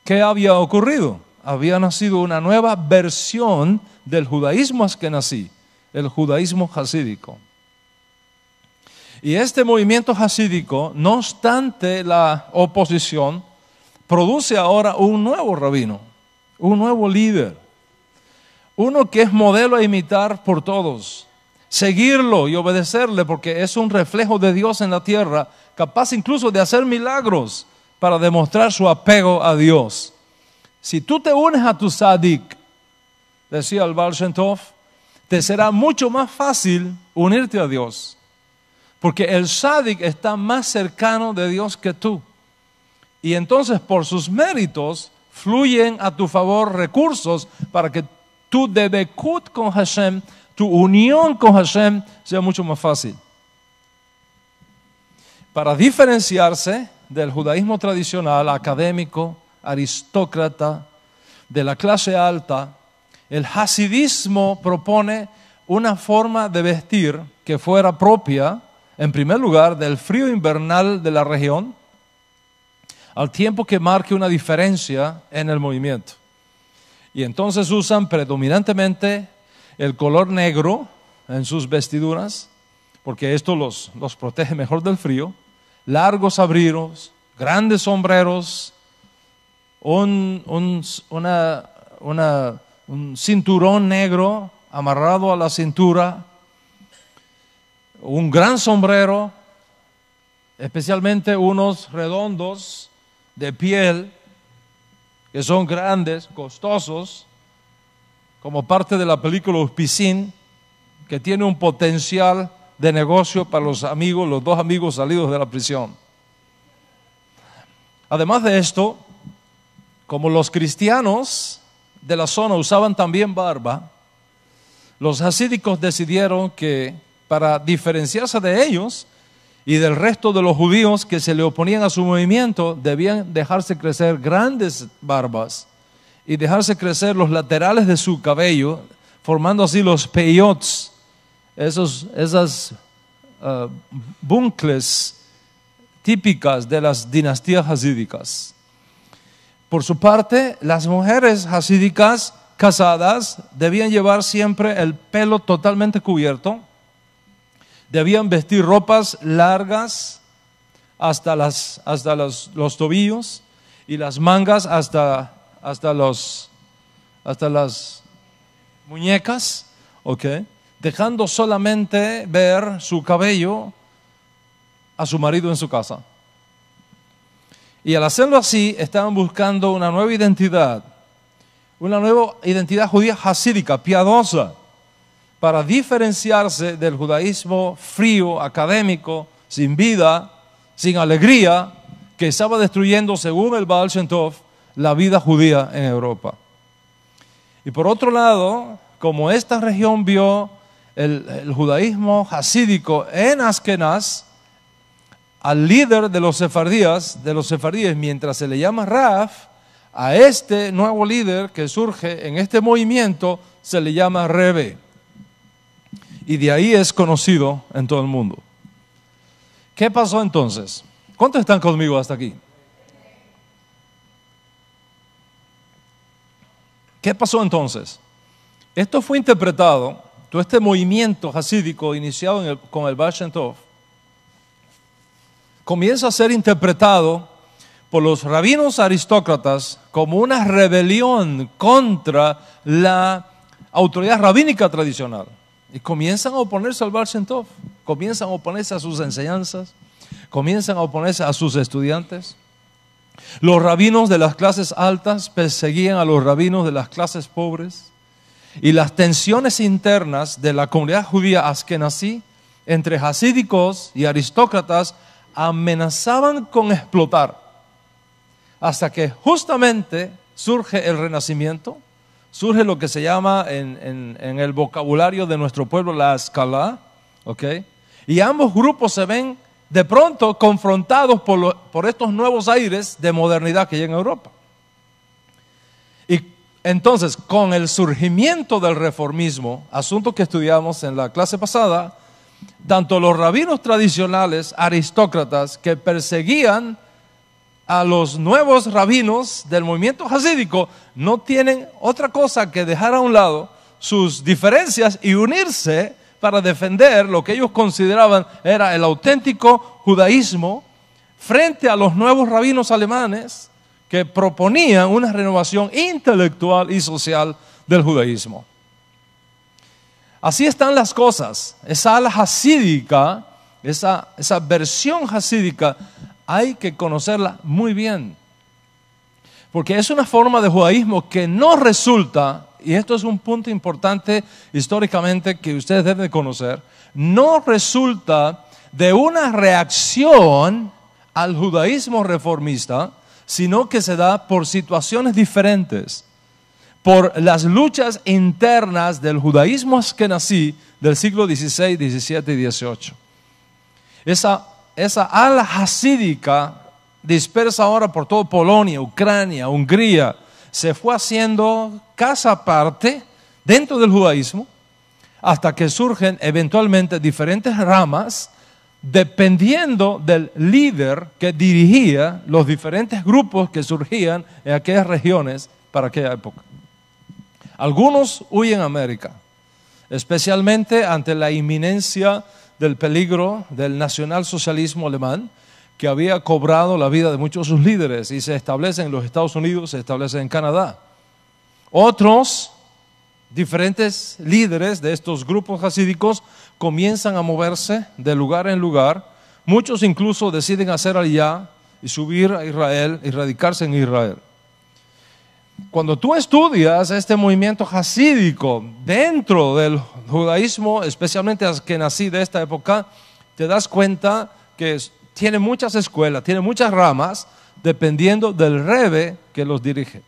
¿Qué había ocurrido? Había nacido una nueva versión del judaísmo askenazí, el judaísmo hasídico. Y este movimiento hasídico, no obstante la oposición, produce ahora un nuevo rabino, un nuevo líder, uno que es modelo a imitar por todos, seguirlo y obedecerle porque es un reflejo de Dios en la tierra, capaz incluso de hacer milagros para demostrar su apego a Dios. Si tú te unes a tu Sadik, decía el Baal Shem Tov, te será mucho más fácil unirte a Dios, porque el Sadik está más cercano de Dios que tú. Y entonces por sus méritos fluyen a tu favor recursos para que tu debekut con Hashem, tu unión con Hashem sea mucho más fácil. Para diferenciarse del judaísmo tradicional, académico, aristócrata, de la clase alta, el hasidismo propone una forma de vestir que fuera propia, en primer lugar, del frío invernal de la región, al tiempo que marque una diferencia en el movimiento. Y entonces usan predominantemente el color negro en sus vestiduras, porque esto los protege mejor del frío, largos abrigos, grandes sombreros, un cinturón negro amarrado a la cintura, un gran sombrero, especialmente unos redondos de piel, que son grandes, costosos, como parte de la película Uspicín, que tiene un potencial de negocio para los amigos, los dos amigos salidos de la prisión. Además de esto, como los cristianos de la zona usaban también barba, los hasídicos decidieron que para diferenciarse de ellos y del resto de los judíos que se le oponían a su movimiento, debían dejarse crecer grandes barbas y dejarse crecer los laterales de su cabello, formando así los peyots, esas bucles típicas de las dinastías hasídicas. Por su parte, las mujeres hasídicas casadas debían llevar siempre el pelo totalmente cubierto, debían vestir ropas largas hasta los tobillos y las mangas hasta las muñecas, ¿okay? Dejando solamente ver su cabello a su marido en su casa. Y al hacerlo así, estaban buscando una nueva identidad judía hasídica, piadosa, para diferenciarse del judaísmo frío, académico, sin vida, sin alegría, que estaba destruyendo, según el Baal Shem Tov, la vida judía en Europa. Y por otro lado, como esta región vio el judaísmo hasídico en Askenaz, al líder de los sefardíes, mientras se le llama Raf, a este nuevo líder que surge en este movimiento se le llama Rebe. Y de ahí es conocido en todo el mundo. ¿Qué pasó entonces? ¿Cuántos están conmigo hasta aquí? ¿Qué pasó entonces? Esto fue interpretado, todo este movimiento hasídico iniciado con el Baal Shem Tov, comienza a ser interpretado por los rabinos aristócratas como una rebelión contra la autoridad rabínica tradicional. Y comienzan a oponerse al Baal Shem Tov, comienzan a oponerse a sus enseñanzas, comienzan a oponerse a sus estudiantes. Los rabinos de las clases altas perseguían a los rabinos de las clases pobres. Y las tensiones internas de la comunidad judía askenazí entre hasídicos y aristócratas amenazaban con explotar, hasta que justamente surge el Renacimiento, surge lo que se llama en el vocabulario de nuestro pueblo la escala, ¿okay? Y ambos grupos se ven de pronto confrontados por estos nuevos aires de modernidad que hay en Europa. Y entonces, con el surgimiento del reformismo, asunto que estudiamos en la clase pasada, tanto los rabinos tradicionales, aristócratas, que perseguían a los nuevos rabinos del movimiento hasídico, no tienen otra cosa que dejar a un lado sus diferencias y unirse para defender lo que ellos consideraban era el auténtico judaísmo frente a los nuevos rabinos alemanes que proponían una renovación intelectual y social del judaísmo. Así están las cosas. Esa ala hasídica, esa versión hasídica, hay que conocerla muy bien. Porque es una forma de judaísmo que no resulta, y esto es un punto importante históricamente que ustedes deben de conocer, no resulta de una reacción al judaísmo reformista, sino que se da por situaciones diferentes, por las luchas internas del judaísmo askenazí del siglo XVI, XVII y XVIII. Esa ala hasídica dispersa ahora por toda Polonia, Ucrania, Hungría, se fue haciendo casa aparte dentro del judaísmo hasta que surgen eventualmente diferentes ramas dependiendo del líder que dirigía los diferentes grupos que surgían en aquellas regiones para aquella época. Algunos huyen a América, especialmente ante la inminencia del peligro del nacionalsocialismo alemán que había cobrado la vida de muchos de sus líderes y se establecen en los Estados Unidos, se establecen en Canadá. Otros diferentes líderes de estos grupos hasídicos comienzan a moverse de lugar en lugar. Muchos incluso deciden hacer aliyá y subir a Israel y radicarse en Israel. Cuando tú estudias este movimiento hasídico dentro del judaísmo, especialmente askenazí de esta época, te das cuenta que tiene muchas escuelas, tiene muchas ramas, dependiendo del rebbe que los dirige.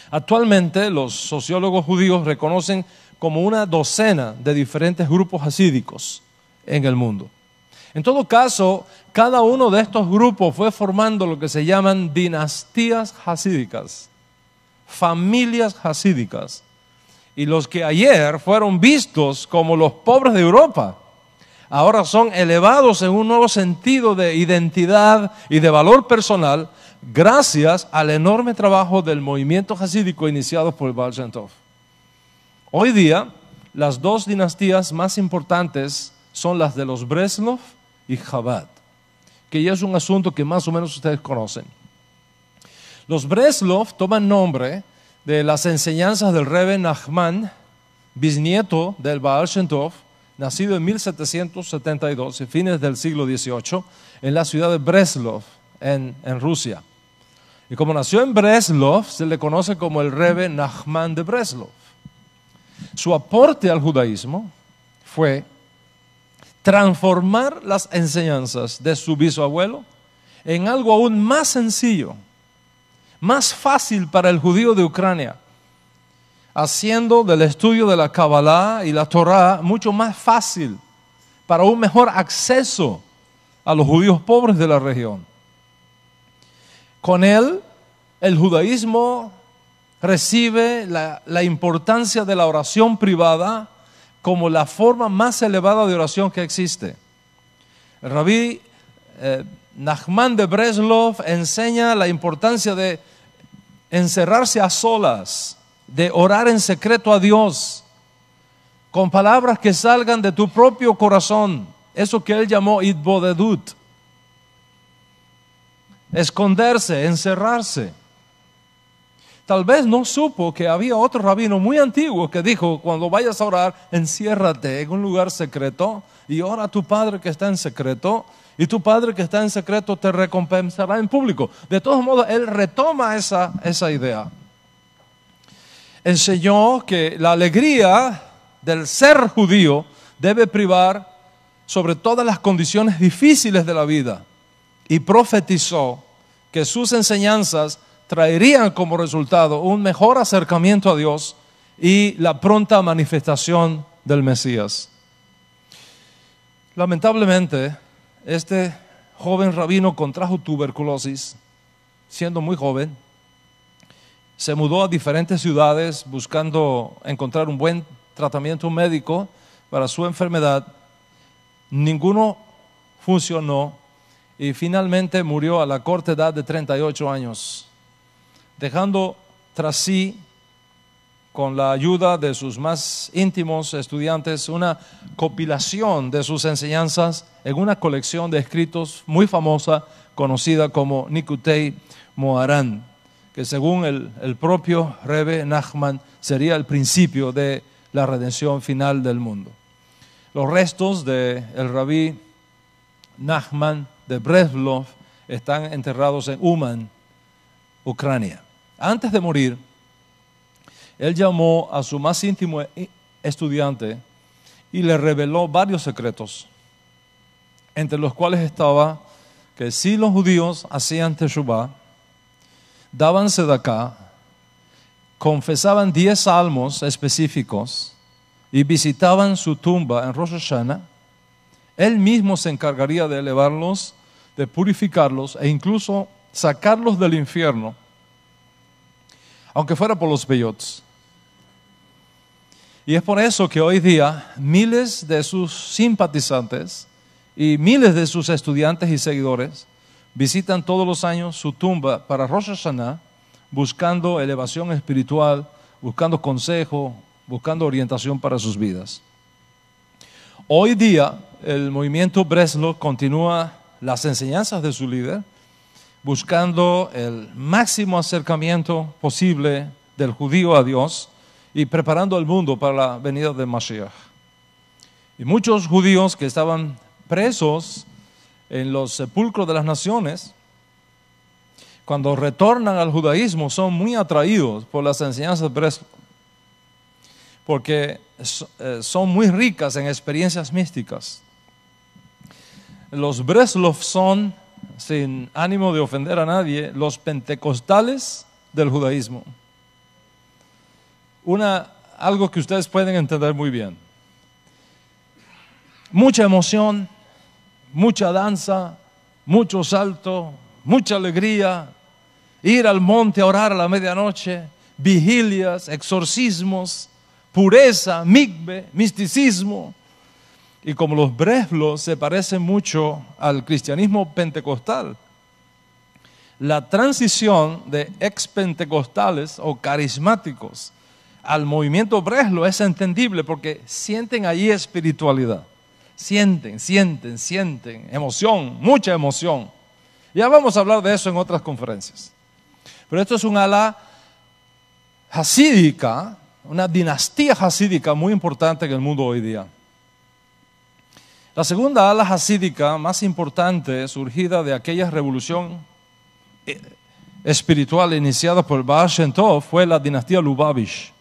Actualmente los sociólogos judíos reconocen como una docena de diferentes grupos hasídicos en el mundo. En todo caso, cada uno de estos grupos fue formando lo que se llaman dinastías hasídicas, familias hasídicas. Y los que ayer fueron vistos como los pobres de Europa, ahora son elevados en un nuevo sentido de identidad y de valor personal gracias al enorme trabajo del movimiento hasídico iniciado por el Baal Shem Tov. Hoy día, las dos dinastías más importantes son las de los Breslov y Chabad, que ya es un asunto que más o menos ustedes conocen. Los Breslov toman nombre de las enseñanzas del Rebbe Nachman, bisnieto del Baal Shem Tov, nacido en 1772, a fines del siglo XVIII, en la ciudad de Breslov, en Rusia. Y como nació en Breslov, se le conoce como el Rebbe Nachman de Breslov. Su aporte al judaísmo fue transformar las enseñanzas de su bisabuelo en algo aún más sencillo, más fácil para el judío de Ucrania, haciendo del estudio de la Kabbalah y la Torah mucho más fácil para un mejor acceso a los judíos pobres de la región. Con él, el judaísmo recibe la importancia de la oración privada como la forma más elevada de oración que existe. El rabí Nachman de Breslov enseña la importancia de encerrarse a solas, de orar en secreto a Dios, con palabras que salgan de tu propio corazón, eso que él llamó itbodedut, esconderse, encerrarse. Tal vez no supo que había otro rabino muy antiguo que dijo, cuando vayas a orar, enciérrate en un lugar secreto y ora a tu Padre que está en secreto, y tu Padre que está en secreto te recompensará en público. De todos modos, él retoma esa idea. Enseñó que la alegría del ser judío debe privar sobre todas las condiciones difíciles de la vida, y profetizó que sus enseñanzas traerían como resultado un mejor acercamiento a Dios y la pronta manifestación del Mesías. Lamentablemente, este joven rabino contrajo tuberculosis, siendo muy joven. Se mudó a diferentes ciudades buscando encontrar un buen tratamiento médico para su enfermedad. Ninguno funcionó y finalmente murió a la corta edad de 38 años. Dejando tras sí con la ayuda de sus más íntimos estudiantes, una compilación de sus enseñanzas en una colección de escritos muy famosa, conocida como Nikutei Moharan, que según el propio Rebbe Nachman sería el principio de la redención final del mundo. Los restos del rabí Nachman de Breslov están enterrados en Uman, Ucrania. Antes de morir, él llamó a su más íntimo estudiante y le reveló varios secretos, entre los cuales estaba que si los judíos hacían teshuvá, daban sedaká, confesaban 10 salmos específicos y visitaban su tumba en Rosh Hashanah, él mismo se encargaría de elevarlos, de purificarlos e incluso sacarlos del infierno, aunque fuera por los peyotes. Y es por eso que hoy día miles de sus simpatizantes y miles de sus estudiantes y seguidores visitan todos los años su tumba para Rosh Hashanah, buscando elevación espiritual, buscando consejo, buscando orientación para sus vidas. Hoy día el movimiento Breslov continúa las enseñanzas de su líder, buscando el máximo acercamiento posible del judío a Dios y preparando el mundo para la venida de Mashiach. Y muchos judíos que estaban presos en los sepulcros de las naciones, cuando retornan al judaísmo, son muy atraídos por las enseñanzas de Breslov, porque son muy ricas en experiencias místicas. Los Breslov son, sin ánimo de ofender a nadie, los pentecostales del judaísmo. Algo que ustedes pueden entender muy bien. Mucha emoción, mucha danza, mucho salto, mucha alegría, ir al monte a orar a la medianoche, vigilias, exorcismos, pureza, mikve, misticismo. Y como los Breslov se parecen mucho al cristianismo pentecostal, la transición de ex-pentecostales o carismáticos al movimiento Breslov es entendible porque sienten allí espiritualidad. Sienten emoción, mucha emoción. Ya vamos a hablar de eso en otras conferencias. Pero esto es un ala hasídica, una dinastía hasídica muy importante en el mundo hoy día. La segunda ala hasídica más importante, surgida de aquella revolución espiritual iniciada por Baal Shem Tov, fue la dinastía Lubavitch,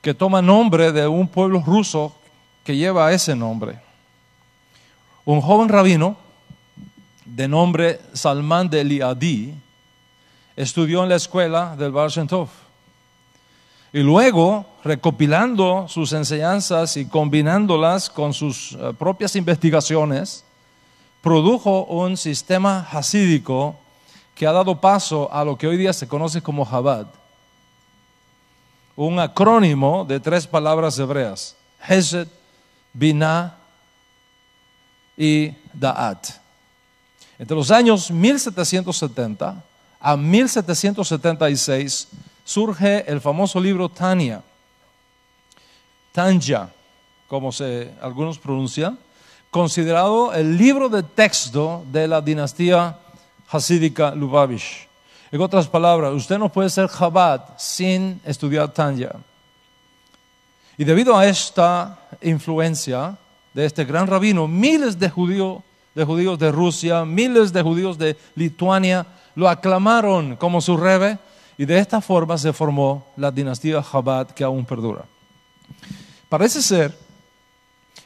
que toma nombre de un pueblo ruso que lleva ese nombre. Un joven rabino de nombre Salman de Liadi estudió en la escuela del Baal Shem Tov. Y luego, recopilando sus enseñanzas y combinándolas con sus propias investigaciones, produjo un sistema hasídico que ha dado paso a lo que hoy día se conoce como Chabad. Un acrónimo de 3 palabras hebreas: Hesed, Binah y Da'at. Entre los años 1770 a 1776 surge el famoso libro Tanya, como algunos pronuncian, considerado el libro de texto de la dinastía hasídica Lubavitch. En otras palabras, usted no puede ser Chabad sin estudiar Tanya. Y debido a esta influencia de este gran rabino, miles de judíos de Rusia, miles de judíos de Lituania lo aclamaron como su rebbe, y de esta forma se formó la dinastía Chabad, que aún perdura. Parece ser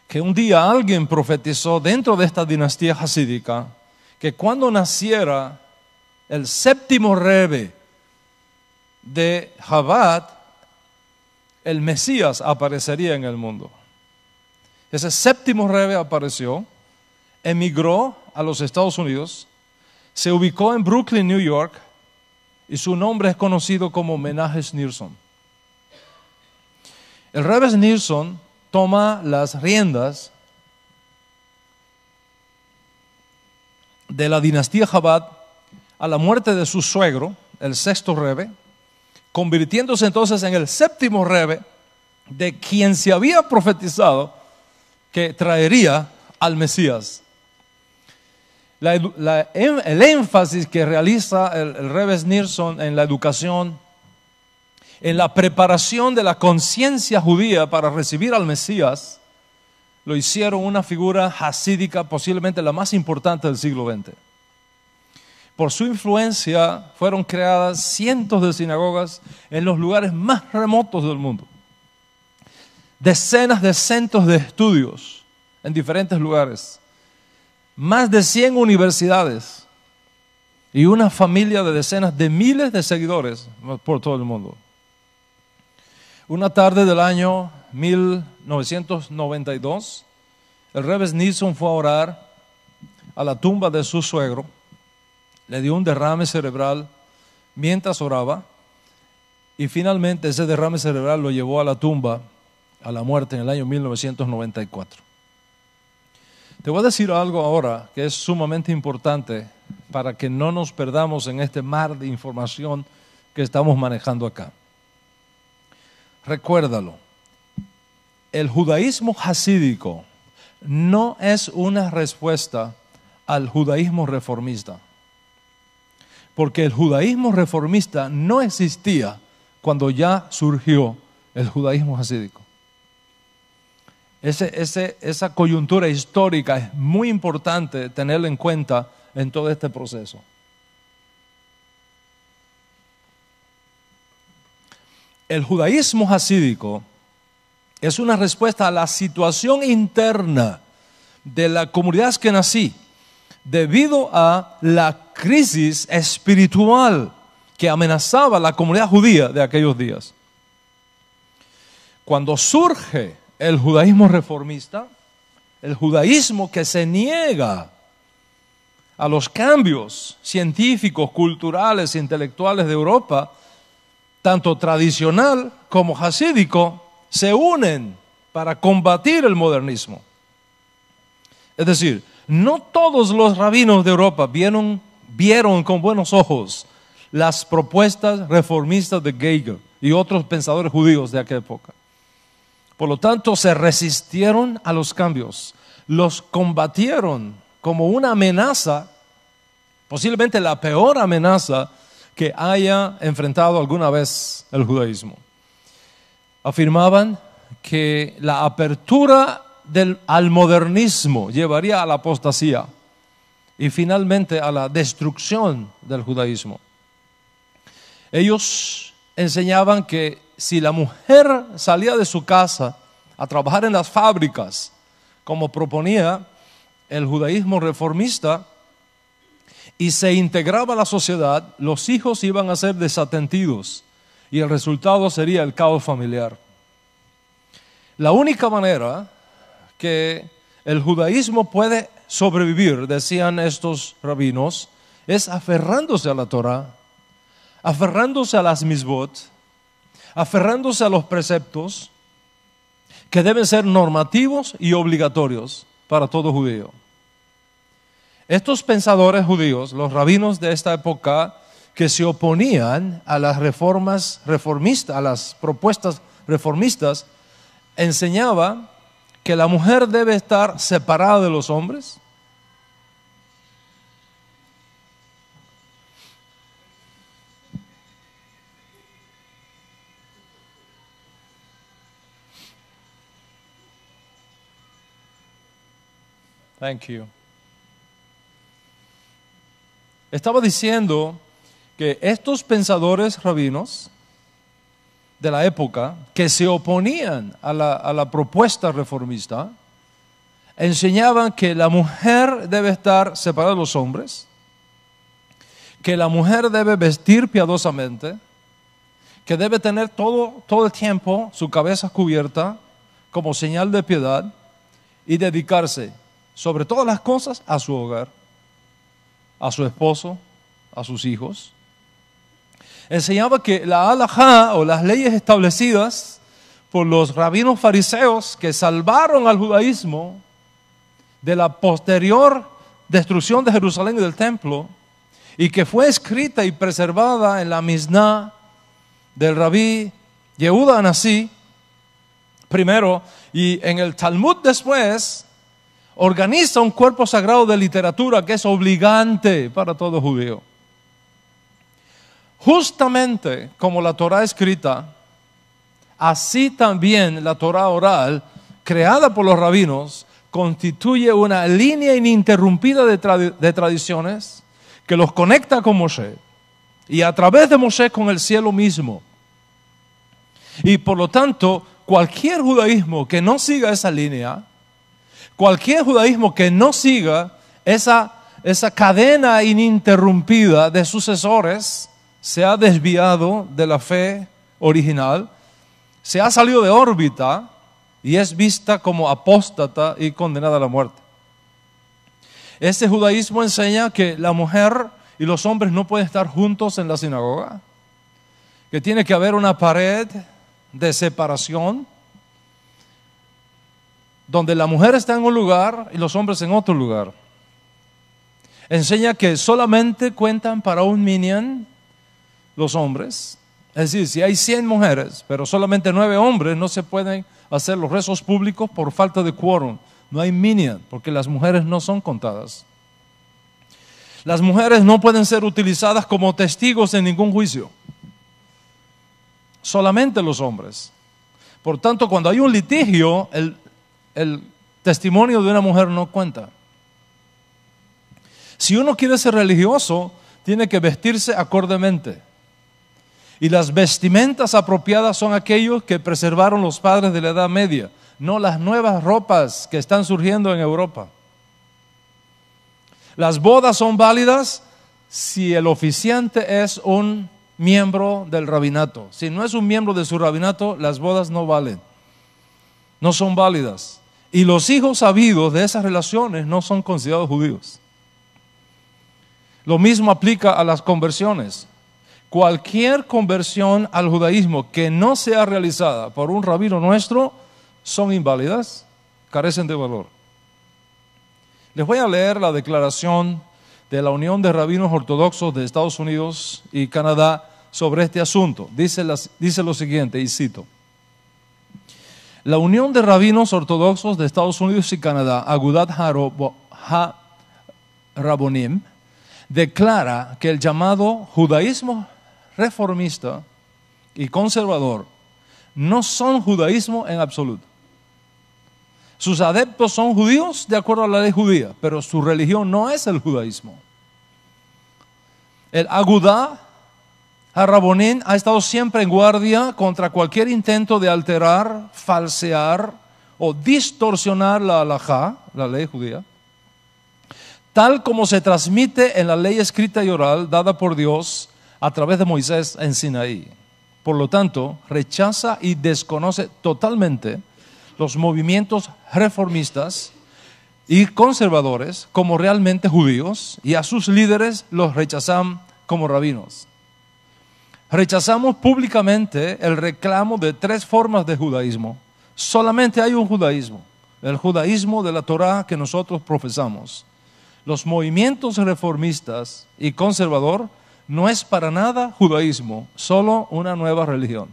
que un día alguien profetizó dentro de esta dinastía hasídica que cuando naciera el 7º rebbe de Chabad, el Mesías aparecería en el mundo. Ese 7º rebbe apareció, emigró a los Estados Unidos, se ubicó en Brooklyn, New York, y su nombre es conocido como Menachem Schneerson. El rebbe Schneerson toma las riendas de la dinastía Chabad a la muerte de su suegro, el 6º rebbe, convirtiéndose entonces en el séptimo Rebbe, de quien se había profetizado que traería al Mesías. El énfasis que realiza el Rebbe Schneerson en la educación, en la preparación de la conciencia judía para recibir al Mesías, lo hicieron una figura hasídica, posiblemente la más importante del siglo XX. Por su influencia fueron creadas cientos de sinagogas en los lugares más remotos del mundo. Decenas de centros de estudios en diferentes lugares. Más de 100 universidades. Y una familia de decenas de miles de seguidores por todo el mundo. Una tarde del año 1992, el Rebbe Schneerson fue a orar a la tumba de su suegro. Le dio un derrame cerebral mientras oraba y finalmente ese derrame cerebral lo llevó a la tumba, a la muerte en el año 1994. Te voy a decir algo ahora que es sumamente importante para que no nos perdamos en este mar de información que estamos manejando acá. Recuérdalo, el judaísmo hasídico no es una respuesta al judaísmo reformista. Porque el judaísmo reformista no existía cuando ya surgió el judaísmo hasídico. Esa coyuntura histórica es muy importante tenerla en cuenta en todo este proceso. El judaísmo hasídico es una respuesta a la situación interna de la comunidad askenazí debido a la crisis espiritual que amenazaba a la comunidad judía de aquellos días. Cuando surge el judaísmo reformista, el judaísmo que se niega a los cambios científicos, culturales e intelectuales de Europa, tanto tradicional como hasídico, se unen para combatir el modernismo. Es decir, no todos los rabinos de Europa vieron con buenos ojos las propuestas reformistas de Hegel y otros pensadores judíos de aquella época. Por lo tanto, se resistieron a los cambios, los combatieron como una amenaza, posiblemente la peor amenaza que haya enfrentado alguna vez el judaísmo. Afirmaban que la apertura al modernismo llevaría a la apostasía y finalmente a la destrucción del judaísmo. Ellos enseñaban que si la mujer salía de su casa a trabajar en las fábricas, como proponía el judaísmo reformista, y se integraba a la sociedad, los hijos iban a ser desatendidos y el resultado sería el caos familiar. La única manera que el judaísmo puede sobrevivir, decían estos rabinos, es aferrándose a la Torah, aferrándose a las misbot, aferrándose a los preceptos que deben ser normativos y obligatorios para todo judío. Estos pensadores judíos, los rabinos de esta época, que se oponían a las reformas reformistas, a las propuestas reformistas, enseñaba que la mujer debe estar separada de los hombres, Thank you. Estaba diciendo que estos pensadores rabinos de la época que se oponían a la propuesta reformista enseñaban que la mujer debe estar separada de los hombres, que la mujer debe vestir piadosamente, que debe tener todo el tiempo su cabeza cubierta como señal de piedad y dedicarse sobre todas las cosas a su hogar, a su esposo, a sus hijos. Enseñaba que la halajá o las leyes establecidas por los rabinos fariseos que salvaron al judaísmo de la posterior destrucción de Jerusalén y del templo y que fue escrita y preservada en la Misná del rabí Yehuda Anasí, primero, y en el Talmud después, organiza un cuerpo sagrado de literatura que es obligante para todo judío. Justamente como la Torá escrita, así también la Torá oral, creada por los rabinos, constituye una línea ininterrumpida de tradiciones que los conecta con Moshe y a través de Moshe con el cielo mismo. Y por lo tanto, cualquier judaísmo que no siga esa línea, cualquier judaísmo que no siga esa cadena ininterrumpida de sucesores, se ha desviado de la fe original, se ha salido de órbita y es vista como apóstata y condenada a la muerte. Este judaísmo enseña que la mujer y los hombres no pueden estar juntos en la sinagoga, que tiene que haber una pared de separación, donde la mujer está en un lugar y los hombres en otro lugar. Enseña que solamente cuentan para un minyan los hombres. Es decir, si hay 100 mujeres, pero solamente 9 hombres, no se pueden hacer los rezos públicos por falta de quórum. No hay minyan, porque las mujeres no son contadas. Las mujeres no pueden ser utilizadas como testigos en ningún juicio. Solamente los hombres. Por tanto, cuando hay un litigio, el testimonio de una mujer no cuenta. Si uno quiere ser religioso, tiene que vestirse acordemente. Y las vestimentas apropiadas son aquellos que preservaron los padres de la Edad Media, no las nuevas ropas que están surgiendo en Europa. Las bodas son válidas si el oficiante es un miembro del rabinato. Si no es un miembro de su rabinato, las bodas no valen, no son válidas. Y los hijos habidos de esas relaciones no son considerados judíos. Lo mismo aplica a las conversiones. Cualquier conversión al judaísmo que no sea realizada por un rabino nuestro son inválidas, carecen de valor. Les voy a leer la declaración de la Unión de Rabinos Ortodoxos de Estados Unidos y Canadá sobre este asunto. Dice lo siguiente, y cito: la Unión de Rabinos Ortodoxos de Estados Unidos y Canadá, Agudat HaRabbonim, declara que el llamado judaísmo reformista y conservador no son judaísmo en absoluto. Sus adeptos son judíos de acuerdo a la ley judía, pero su religión no es el judaísmo. El Agudat HaRabbonim ha estado siempre en guardia contra cualquier intento de alterar, falsear o distorsionar la halajá, la ley judía, tal como se transmite en la ley escrita y oral dada por Dios a través de Moisés en Sinaí. Por lo tanto, rechaza y desconoce totalmente los movimientos reformistas y conservadores como realmente judíos, y a sus líderes los rechazan como rabinos. Rechazamos públicamente el reclamo de 3 formas de judaísmo. Solamente hay un judaísmo, el judaísmo de la Torá que nosotros profesamos. Los movimientos reformistas y conservador no es para nada judaísmo, solo una nueva religión.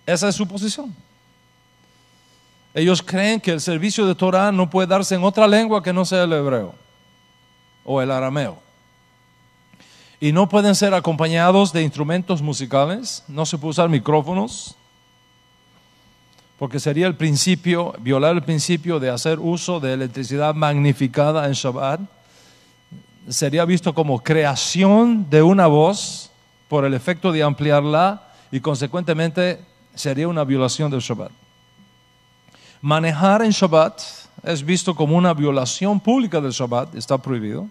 Esa es su posición. Ellos creen que el servicio de Torá no puede darse en otra lengua que no sea el hebreo o el arameo. Y no pueden ser acompañados de instrumentos musicales, no se puede usar micrófonos, porque sería violar el principio de hacer uso de electricidad magnificada en Shabbat. Sería visto como creación de una voz por el efecto de ampliarla y consecuentemente sería una violación del Shabbat. Manejar en Shabbat es visto como una violación pública del Shabbat, está prohibido.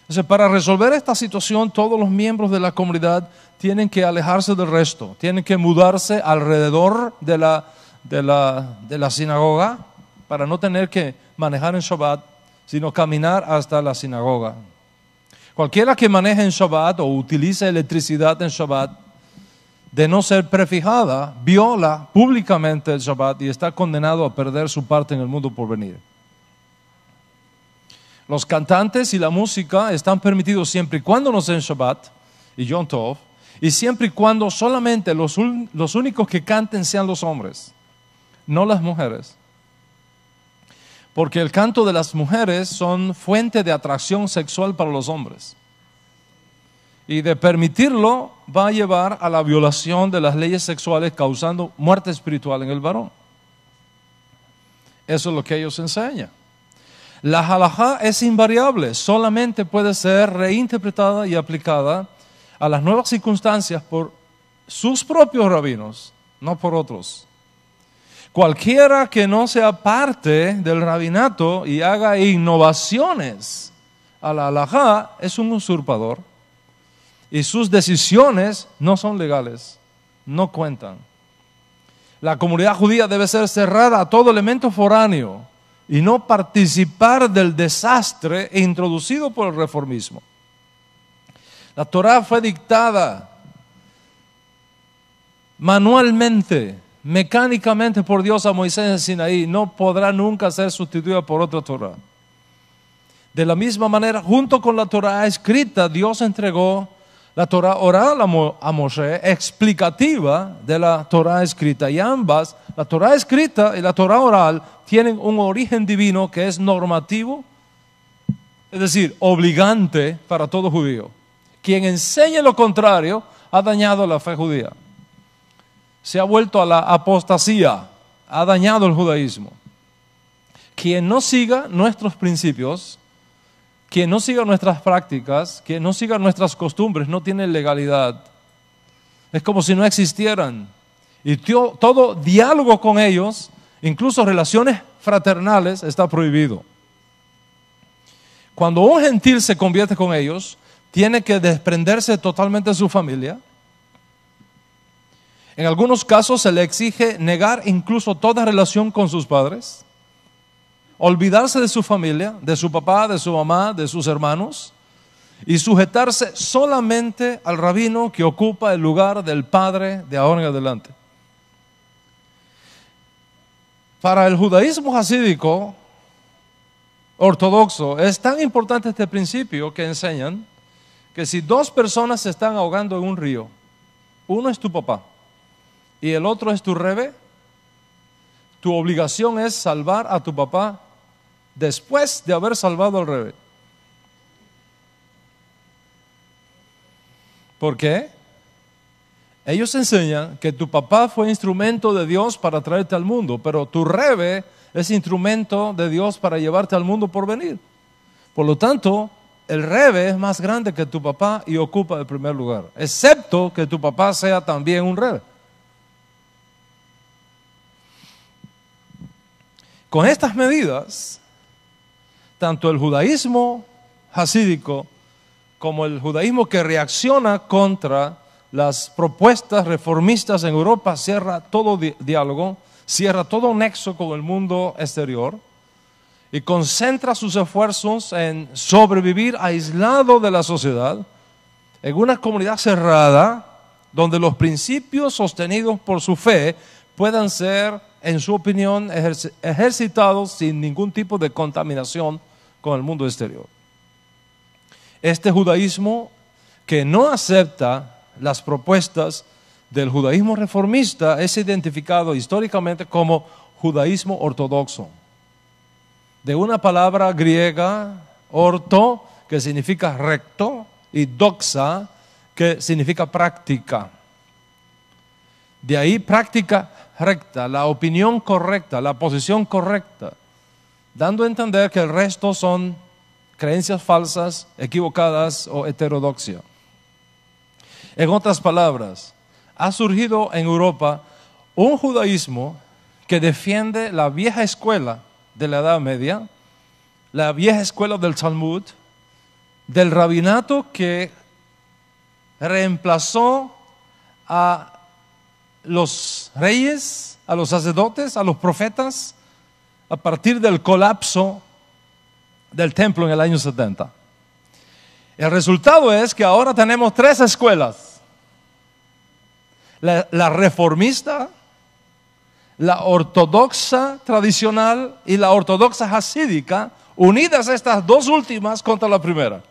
Entonces, para resolver esta situación, todos los miembros de la comunidad tienen que alejarse del resto, tienen que mudarse alrededor de la sinagoga para no tener que manejar en Shabbat, sino caminar hasta la sinagoga. Cualquiera que maneje en Shabbat o utilice electricidad en Shabbat, de no ser prefijada, viola públicamente el Shabbat y está condenado a perder su parte en el mundo por venir. Los cantantes y la música están permitidos siempre y cuando no sean Shabbat y Yom Tov, y siempre y cuando solamente los únicos que canten sean los hombres, no las mujeres. Porque el canto de las mujeres son fuente de atracción sexual para los hombres. Y de permitirlo va a llevar a la violación de las leyes sexuales, causando muerte espiritual en el varón. Eso es lo que ellos enseñan. La halajá es invariable, solamente puede ser reinterpretada y aplicada a las nuevas circunstancias por sus propios rabinos, no por otros. Cualquiera que no sea parte del rabinato y haga innovaciones a la halajá es un usurpador, y sus decisiones no son legales, no cuentan. La comunidad judía debe ser cerrada a todo elemento foráneo y no participar del desastre introducido por el reformismo. La Torá fue dictada manualmente, mecánicamente por Dios a Moisés en Sinaí. No podrá nunca ser sustituida por otra Torá. De la misma manera, junto con la Torá escrita, Dios entregó la Torá oral a Moshe, explicativa de la Torá escrita. Y ambas, la Torá escrita y la Torá oral, tienen un origen divino que es normativo, es decir, obligante para todo judío. Quien enseñe lo contrario ha dañado la fe judía. Se ha vuelto a la apostasía, ha dañado el judaísmo. Quien no siga nuestros principios, quien no siga nuestras prácticas, quien no siga nuestras costumbres, no tiene legalidad. Es como si no existieran. Y todo diálogo con ellos, incluso relaciones fraternales, está prohibido. Cuando un gentil se convierte con ellos, tiene que desprenderse totalmente de su familia. En algunos casos se le exige negar incluso toda relación con sus padres, olvidarse de su familia, de su papá, de su mamá, de sus hermanos, y sujetarse solamente al rabino que ocupa el lugar del padre de ahora en adelante. Para el judaísmo hasídico ortodoxo es tan importante este principio que enseñan que si dos personas se están ahogando en un río, uno es tu papá y el otro es tu rebe, tu obligación es salvar a tu papá después de haber salvado al rebe. ¿Por qué? Ellos enseñan que tu papá fue instrumento de Dios para traerte al mundo, pero tu rebe es instrumento de Dios para llevarte al mundo por venir. Por lo tanto, el rebe es más grande que tu papá y ocupa el primer lugar, excepto que tu papá sea también un rebe. Con estas medidas, tanto el judaísmo hasídico como el judaísmo que reacciona contra las propuestas reformistas en Europa cierra todo diálogo, cierra todo nexo con el mundo exterior y concentra sus esfuerzos en sobrevivir aislado de la sociedad, en una comunidad cerrada, donde los principios sostenidos por su fe puedan ser, en su opinión, ejercitados sin ningún tipo de contaminación con el mundo exterior. Este judaísmo que no acepta las propuestas del judaísmo reformista es identificado históricamente como judaísmo ortodoxo, de una palabra griega, orto, que significa recto, y doxa, que significa práctica. De ahí práctica recta, la opinión correcta, la posición correcta, dando a entender que el resto son creencias falsas, equivocadas o heterodoxia. En otras palabras, ha surgido en Europa un judaísmo que defiende la vieja escuela de la Edad Media, la vieja escuela del Talmud, del rabinato que reemplazó a los reyes, a los sacerdotes, a los profetas, a partir del colapso del templo en el año 70. El resultado es que ahora tenemos tres escuelas: la reformista, la ortodoxa tradicional y la ortodoxa hasídica, unidas estas dos últimas contra la primera.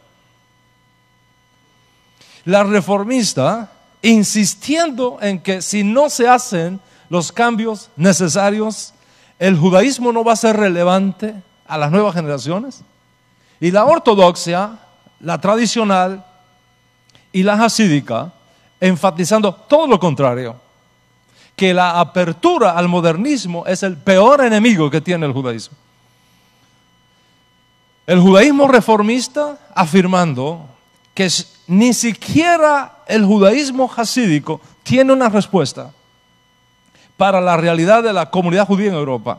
La reformista, insistiendo en que si no se hacen los cambios necesarios, el judaísmo no va a ser relevante a las nuevas generaciones. Y la ortodoxia, la tradicional y la hasídica, enfatizando todo lo contrario, que la apertura al modernismo es el peor enemigo que tiene el judaísmo. El judaísmo reformista afirmando que ni siquiera el judaísmo hasídico tiene una respuesta para la realidad de la comunidad judía en Europa,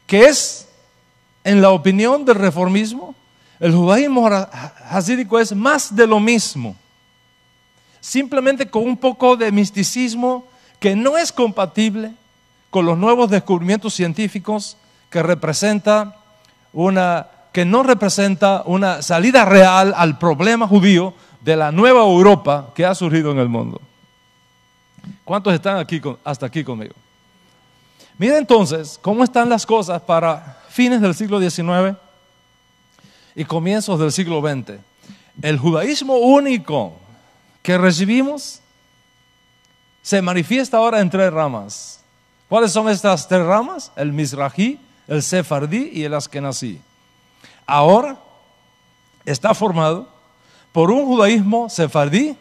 que es, en la opinión del reformismo, el judaísmo hasídico es más de lo mismo, simplemente con un poco de misticismo que no es compatible con los nuevos descubrimientos científicos que no representa una salida real al problema judío de la nueva Europa que ha surgido en el mundo. ¿Cuántos están aquí hasta aquí conmigo? Mira entonces cómo están las cosas para fines del siglo XIX y comienzos del siglo XX. El judaísmo único que recibimos se manifiesta ahora en tres ramas. ¿Cuáles son estas tres ramas? El Mizrahi, el Sefardí y el Askenazí. Ahora está formado por un judaísmo sefardí,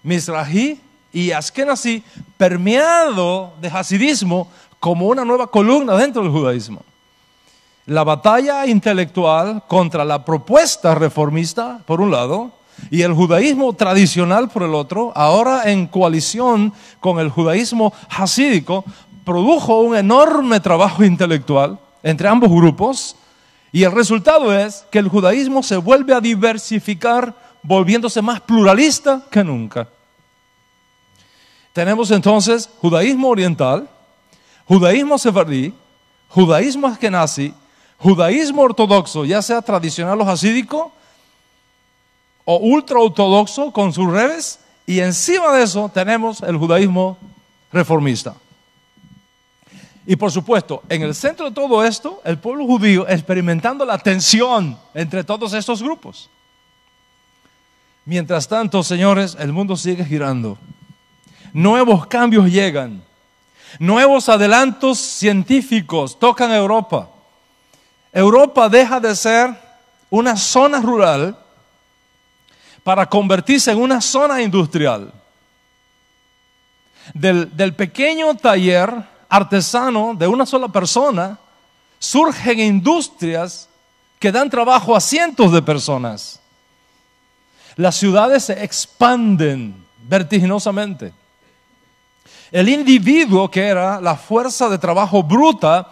Mizrahi y Askenazí, permeado de hasidismo como una nueva columna dentro del judaísmo. La batalla intelectual contra la propuesta reformista, por un lado, y el judaísmo tradicional, por el otro, ahora en coalición con el judaísmo hasídico, produjo un enorme trabajo intelectual entre ambos grupos, y el resultado es que el judaísmo se vuelve a diversificar, volviéndose más pluralista que nunca. Tenemos entonces judaísmo oriental, judaísmo sefardí, judaísmo askenazi, judaísmo ortodoxo, ya sea tradicional o hasídico, o ultra ortodoxo con sus reves, y encima de eso tenemos el judaísmo reformista. Y por supuesto, en el centro de todo esto, el pueblo judío experimentando la tensión entre todos estos grupos. Mientras tanto, señores, el mundo sigue girando. Nuevos cambios llegan. Nuevos adelantos científicos tocan a Europa. Europa deja de ser una zona rural para convertirse en una zona industrial. Del pequeño taller artesano de una sola persona, surgen industrias que dan trabajo a cientos de personas. Las ciudades se expanden vertiginosamente. El individuo, que era la fuerza de trabajo bruta,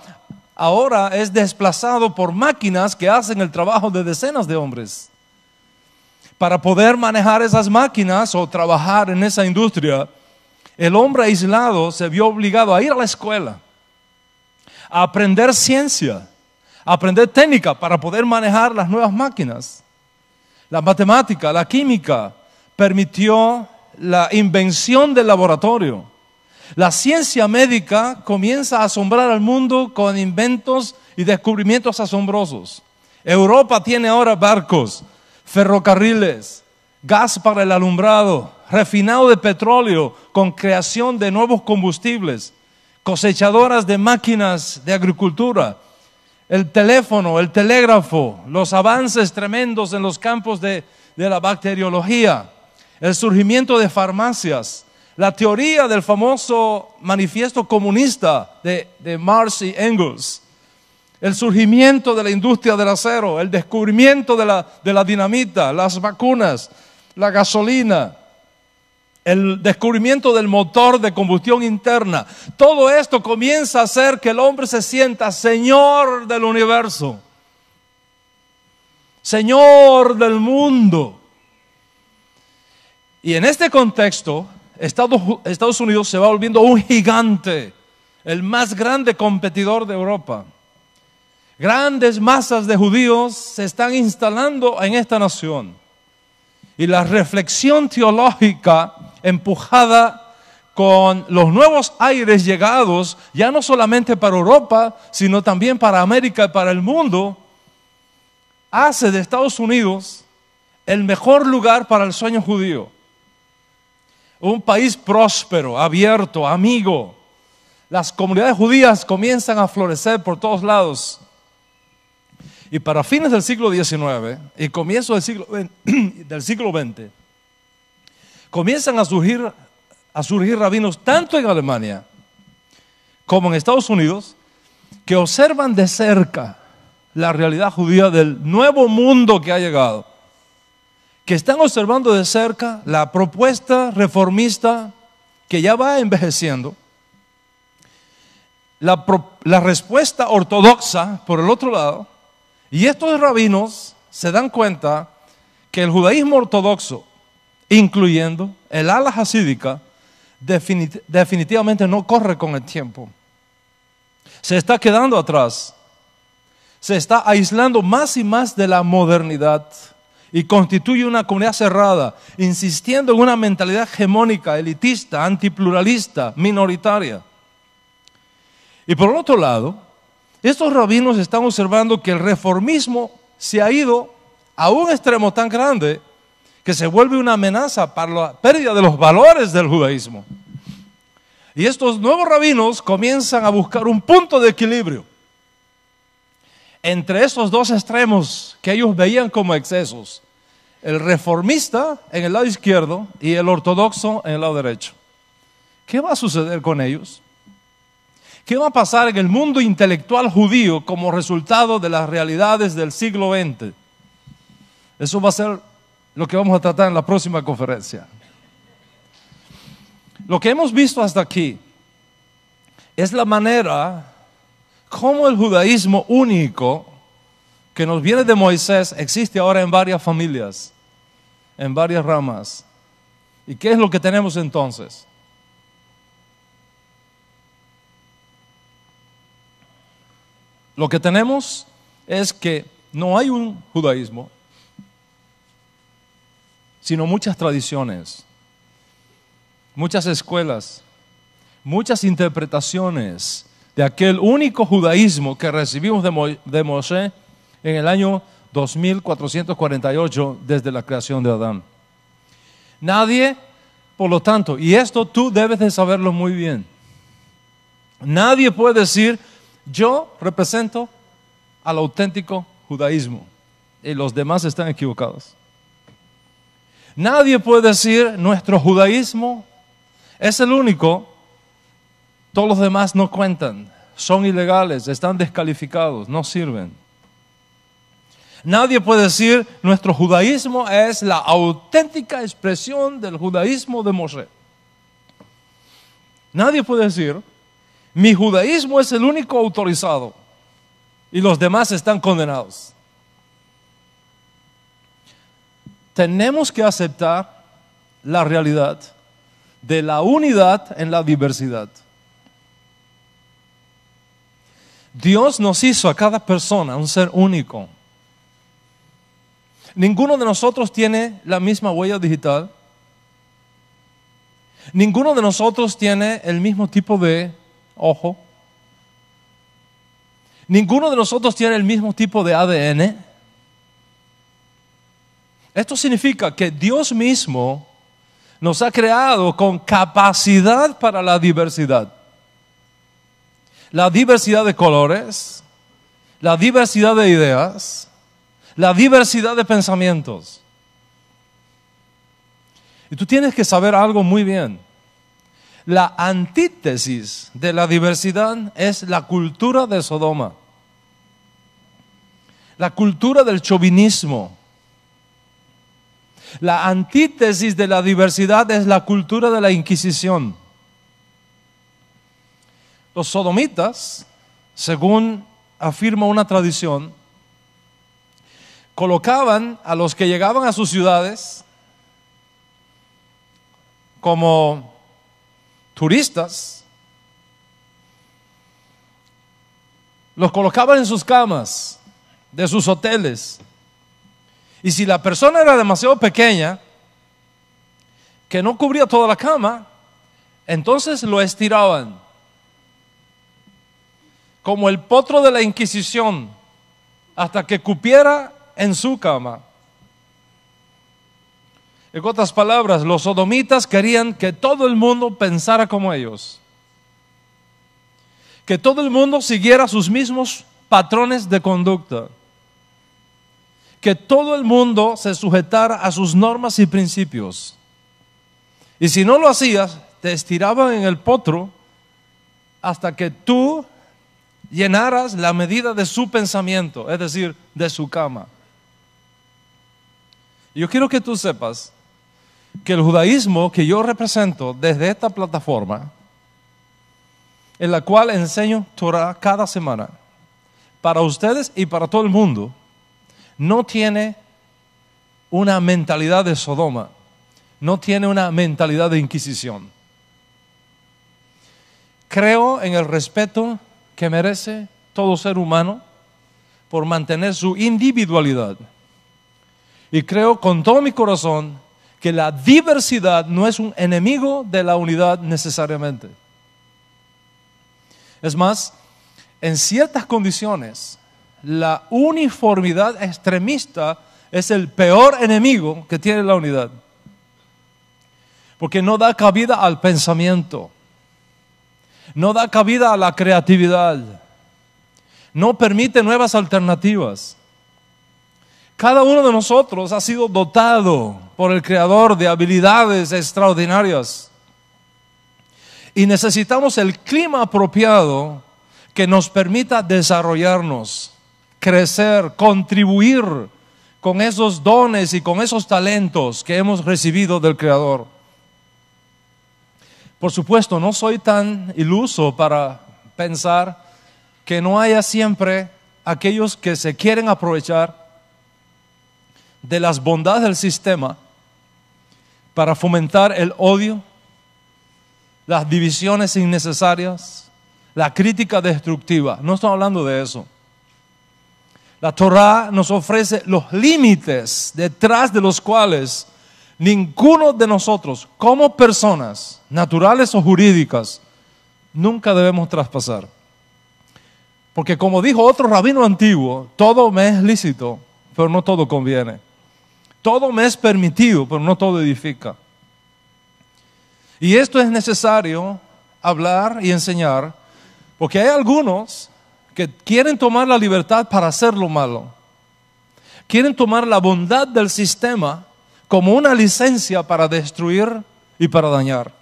ahora es desplazado por máquinas que hacen el trabajo de decenas de hombres. Para poder manejar esas máquinas o trabajar en esa industria, el hombre aislado se vio obligado a ir a la escuela, a aprender ciencia, a aprender técnica para poder manejar las nuevas máquinas. La matemática, la química permitió la invención del laboratorio. La ciencia médica comienza a asombrar al mundo con inventos y descubrimientos asombrosos. Europa tiene ahora barcos, ferrocarriles, gas para el alumbrado, refinado de petróleo con creación de nuevos combustibles, cosechadoras de máquinas de agricultura, el teléfono, el telégrafo, los avances tremendos en los campos de la bacteriología, el surgimiento de farmacias, la teoría del famoso manifiesto comunista de Marx y Engels, el surgimiento de la industria del acero, el descubrimiento de la dinamita, las vacunas, la gasolina, el descubrimiento del motor de combustión interna. Todo esto comienza a hacer que el hombre se sienta señor del universo, señor del mundo. Y en este contexto, Estados Unidos se va volviendo un gigante, el más grande competidor de Europa. Grandes masas de judíos se están instalando en esta nación. Y la reflexión teológica empujada con los nuevos aires llegados, ya no solamente para Europa, sino también para América y para el mundo, hace de Estados Unidos el mejor lugar para el sueño judío. Un país próspero, abierto, amigo. Las comunidades judías comienzan a florecer por todos lados. Y para fines del siglo XIX y comienzo del siglo XX, comienzan a surgir rabinos tanto en Alemania como en Estados Unidos que observan de cerca la realidad judía del nuevo mundo que ha llegado, que están observando de cerca la propuesta reformista que ya va envejeciendo, la respuesta ortodoxa por el otro lado, y estos rabinos se dan cuenta que el judaísmo ortodoxo, incluyendo el ala hasídica, definitivamente no corre con el tiempo. Se está quedando atrás. Se está aislando más y más de la modernidad y constituye una comunidad cerrada, insistiendo en una mentalidad hegemónica, elitista, antipluralista, minoritaria. Y por el otro lado, estos rabinos están observando que el reformismo se ha ido a un extremo tan grande que se vuelve una amenaza para la pérdida de los valores del judaísmo. Y estos nuevos rabinos comienzan a buscar un punto de equilibrio entre esos dos extremos que ellos veían como excesos. El reformista en el lado izquierdo y el ortodoxo en el lado derecho. ¿Qué va a suceder con ellos? ¿Qué va a pasar en el mundo intelectual judío como resultado de las realidades del siglo XX? Eso va a ser lo que vamos a tratar en la próxima conferencia. Lo que hemos visto hasta aquí es la manera como el judaísmo único que nos viene de Moisés existe ahora en varias familias, en varias ramas. ¿Y qué es lo que tenemos entonces? Lo que tenemos es que no hay un judaísmo, sino muchas tradiciones, muchas escuelas, muchas interpretaciones de aquel único judaísmo que recibimos de Moshe en el año 2448 desde la creación de Adán. Nadie, por lo tanto, y esto tú debes de saberlo muy bien, nadie puede decir: yo represento al auténtico judaísmo y los demás están equivocados. Nadie puede decir: nuestro judaísmo es el único, todos los demás no cuentan, son ilegales, están descalificados, no sirven. Nadie puede decir: nuestro judaísmo es la auténtica expresión del judaísmo de Moshe. Nadie puede decir: mi judaísmo es el único autorizado y los demás están condenados. Tenemos que aceptar la realidad de la unidad en la diversidad. Dios nos hizo a cada persona un ser único. Ninguno de nosotros tiene la misma huella digital. Ninguno de nosotros tiene el mismo tipo de ojo. Ninguno de nosotros tiene el mismo tipo de ADN. Esto significa que Dios mismo nos ha creado con capacidad para la diversidad. La diversidad de colores, la diversidad de ideas, la diversidad de pensamientos. Y tú tienes que saber algo muy bien. La antítesis de la diversidad es la cultura de Sodoma. La cultura del chauvinismo. La antítesis de la diversidad es la cultura de la Inquisición. Los sodomitas, según afirma una tradición, colocaban a los que llegaban a sus ciudades como turistas, los colocaban en sus camas de sus hoteles. Y si la persona era demasiado pequeña, que no cubría toda la cama, entonces lo estiraban. Como el potro de la Inquisición, hasta que cupiera en su cama. En otras palabras, los sodomitas querían que todo el mundo pensara como ellos, que todo el mundo siguiera sus mismos patrones de conducta, que todo el mundo se sujetara a sus normas y principios. Y si no lo hacías, te estiraban en el potro hasta que tú llenaras la medida de su pensamiento, es decir, de su cama. Yo quiero que tú sepas que el judaísmo que yo represento desde esta plataforma, en la cual enseño Torah cada semana, para ustedes y para todo el mundo, no tiene una mentalidad de Sodoma, no tiene una mentalidad de Inquisición. Creo en el respeto que merece todo ser humano por mantener su individualidad. Y creo con todo mi corazón que la diversidad no es un enemigo de la unidad necesariamente. Es más, en ciertas condiciones, la uniformidad extremista es el peor enemigo que tiene la unidad. Porque no da cabida al pensamiento, no da cabida a la creatividad, no permite nuevas alternativas. Cada uno de nosotros ha sido dotado por el Creador de habilidades extraordinarias y necesitamos el clima apropiado que nos permita desarrollarnos, crecer, contribuir con esos dones y con esos talentos que hemos recibido del Creador. Por supuesto, no soy tan iluso para pensar que no haya siempre aquellos que se quieren aprovechar de las bondades del sistema para fomentar el odio, las divisiones innecesarias, la crítica destructiva. No estoy hablando de eso. La Torá nos ofrece los límites detrás de los cuales ninguno de nosotros, como personas naturales o jurídicas, nunca debemos traspasar. Porque como dijo otro rabino antiguo, todo me es lícito, pero no todo conviene. Todo me es permitido, pero no todo edifica. Y esto es necesario hablar y enseñar, porque hay algunos que quieren tomar la libertad para hacer lo malo. Quieren tomar la bondad del sistema como una licencia para destruir y para dañar.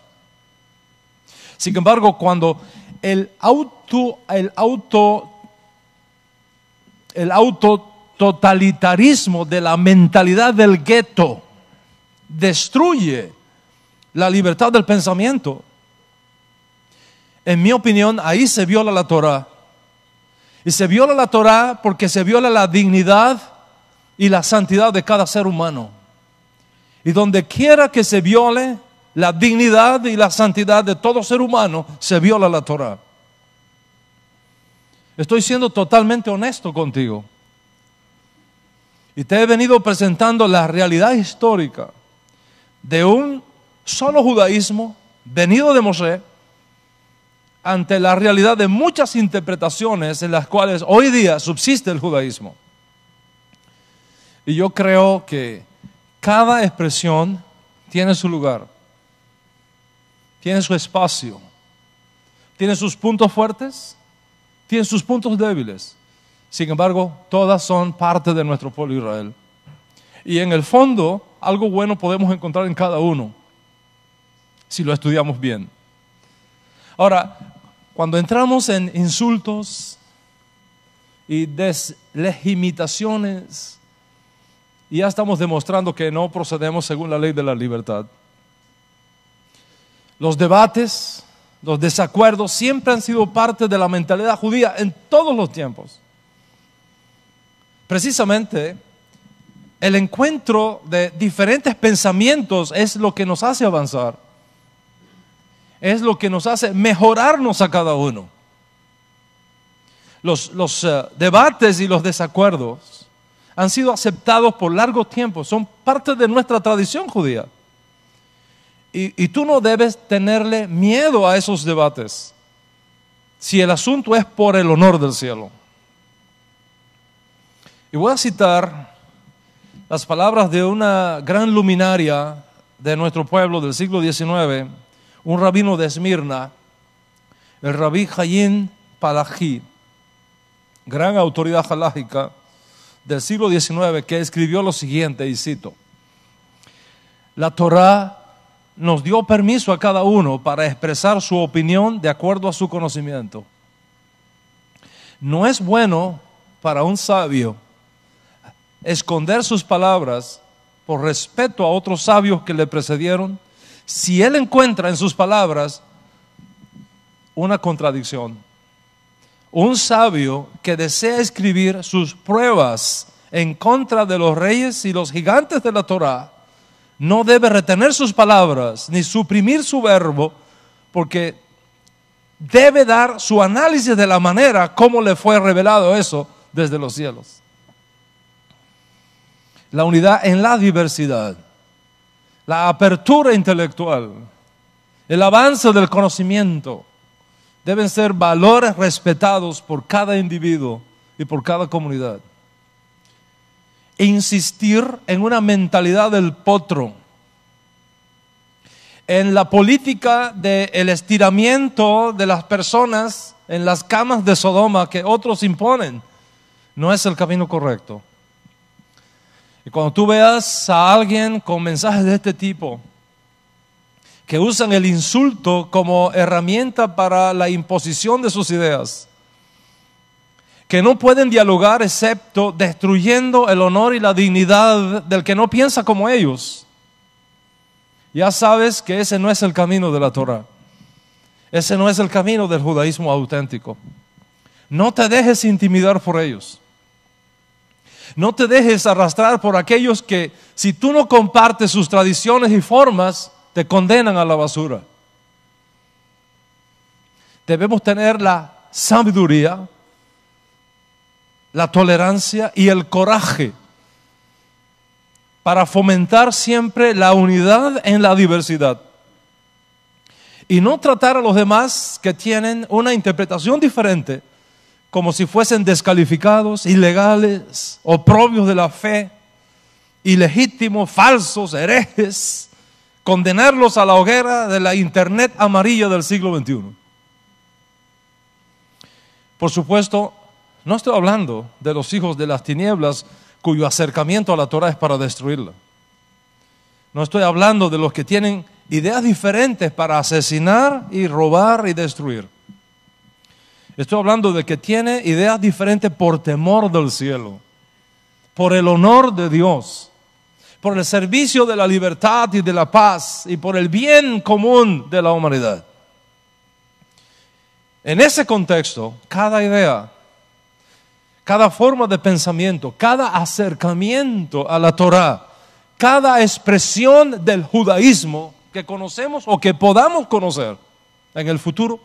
Sin embargo, cuando el autototalitarismo de la mentalidad del gueto destruye la libertad del pensamiento, en mi opinión, ahí se viola la Torá. Y se viola la Torá porque se viola la dignidad y la santidad de cada ser humano. Y donde quiera que se viole la dignidad y la santidad de todo ser humano, se viola la Torá. Estoy siendo totalmente honesto contigo. Y te he venido presentando la realidad histórica de un solo judaísmo venido de Moshe ante la realidad de muchas interpretaciones en las cuales hoy día subsiste el judaísmo. Y yo creo que cada expresión tiene su lugar, tiene su espacio, tiene sus puntos fuertes, tiene sus puntos débiles. Sin embargo, todas son parte de nuestro pueblo Israel. Y en el fondo, algo bueno podemos encontrar en cada uno, si lo estudiamos bien. Ahora, cuando entramos en insultos y deslegitimaciones, ya estamos demostrando que no procedemos según la ley de la libertad. Los debates, los desacuerdos siempre han sido parte de la mentalidad judía en todos los tiempos. Precisamente, el encuentro de diferentes pensamientos es lo que nos hace avanzar. Es lo que nos hace mejorarnos a cada uno. Los debates y los desacuerdos han sido aceptados por largo tiempo, son parte de nuestra tradición judía. Y tú no debes tenerle miedo a esos debates, si el asunto es por el honor del cielo. Y voy a citar las palabras de una gran luminaria de nuestro pueblo del siglo XIX, un rabino de Esmirna, el rabí Hayyim Palaji, gran autoridad halágica del siglo XIX, que escribió lo siguiente, y cito: la Torá nos dio permiso a cada uno para expresar su opinión de acuerdo a su conocimiento. No es bueno para un sabio esconder sus palabras por respeto a otros sabios que le precedieron, si él encuentra en sus palabras una contradicción. Un sabio que desea escribir sus pruebas en contra de los reyes y los gigantes de la Torá no debe retener sus palabras ni suprimir su verbo, porque debe dar su análisis de la manera como le fue revelado eso desde los cielos. La unidad en la diversidad, la apertura intelectual, el avance del conocimiento deben ser valores respetados por cada individuo y por cada comunidad. Insistir en una mentalidad del potro, en la política del estiramiento de las personas en las camas de Sodoma que otros imponen, no es el camino correcto. Y cuando tú veas a alguien con mensajes de este tipo, que usan el insulto como herramienta para la imposición de sus ideas, que no pueden dialogar excepto destruyendo el honor y la dignidad del que no piensa como ellos, ya sabes que ese no es el camino de la Torá. Ese no es el camino del judaísmo auténtico. No te dejes intimidar por ellos. No te dejes arrastrar por aquellos que, si tú no compartes sus tradiciones y formas, te condenan a la basura. Debemos tener la sabiduría, la tolerancia y el coraje para fomentar siempre la unidad en la diversidad. Y no tratar a los demás que tienen una interpretación diferente como si fuesen descalificados, ilegales, oprobios de la fe, ilegítimos, falsos, herejes. Condenarlos a la hoguera de la internet amarilla del siglo XXI. Por supuesto, no estoy hablando de los hijos de las tinieblas cuyo acercamiento a la Torá es para destruirla. No estoy hablando de los que tienen ideas diferentes para asesinar y robar y destruir. Estoy hablando de que tiene ideas diferentes por temor del cielo, por el honor de Dios, por el servicio de la libertad y de la paz y por el bien común de la humanidad. En ese contexto, cada idea, cada forma de pensamiento, cada acercamiento a la Torá, cada expresión del judaísmo que conocemos o que podamos conocer en el futuro,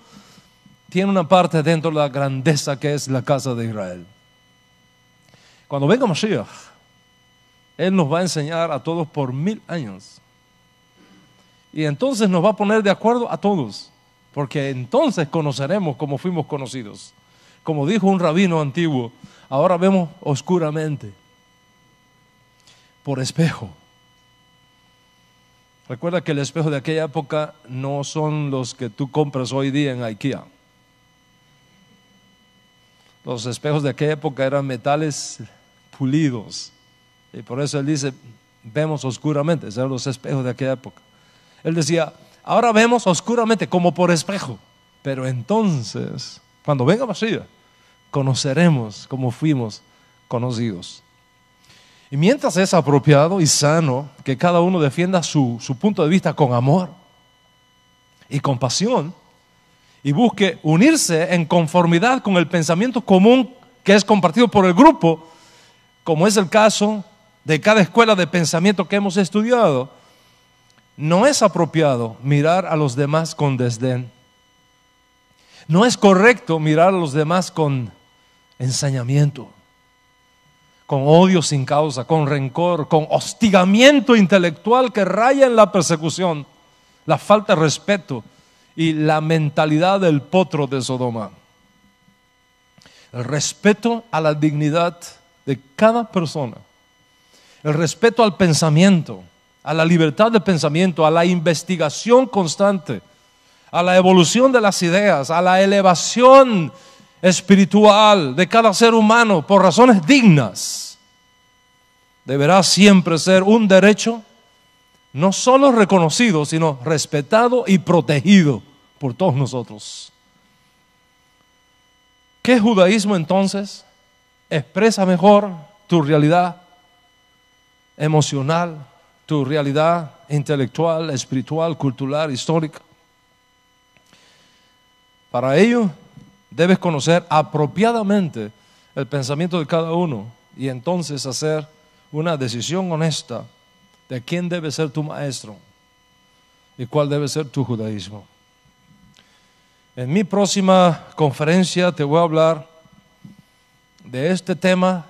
tiene una parte dentro de la grandeza que es la casa de Israel. Cuando venga Mashiach, Él nos va a enseñar a todos por 1000 años. Y entonces nos va a poner de acuerdo a todos, porque entonces conoceremos como fuimos conocidos. Como dijo un rabino antiguo, ahora vemos oscuramente, por espejo. Recuerda que el espejo de aquella época no son los que tú compras hoy día en IKEA. Los espejos de aquella época eran metales pulidos. Y por eso él dice, vemos oscuramente. Esos eran los espejos de aquella época. Él decía, ahora vemos oscuramente como por espejo. Pero entonces, cuando venga Mashiach, conoceremos como fuimos conocidos. Y mientras es apropiado y sano que cada uno defienda su punto de vista con amor y compasión y busque unirse en conformidad con el pensamiento común que es compartido por el grupo, como es el caso de cada escuela de pensamiento que hemos estudiado, no es apropiado mirar a los demás con desdén. No es correcto mirar a los demás con ensañamiento, con odio sin causa, con rencor, con hostigamiento intelectual que raya en la persecución, la falta de respeto y la mentalidad del potro de Sodoma. El respeto a la dignidad de cada persona, el respeto al pensamiento, a la libertad de pensamiento, a la investigación constante, a la evolución de las ideas, a la elevación espiritual de cada ser humano por razones dignas, deberá siempre ser un derecho no solo reconocido, sino respetado y protegido por todos nosotros. ¿Qué judaísmo entonces expresa mejor tu realidad emocional, tu realidad intelectual, espiritual, cultural, histórica? Para ello debes conocer apropiadamente el pensamiento de cada uno y entonces hacer una decisión honesta de quién debe ser tu maestro y cuál debe ser tu judaísmo. En mi próxima conferencia te voy a hablar de este tema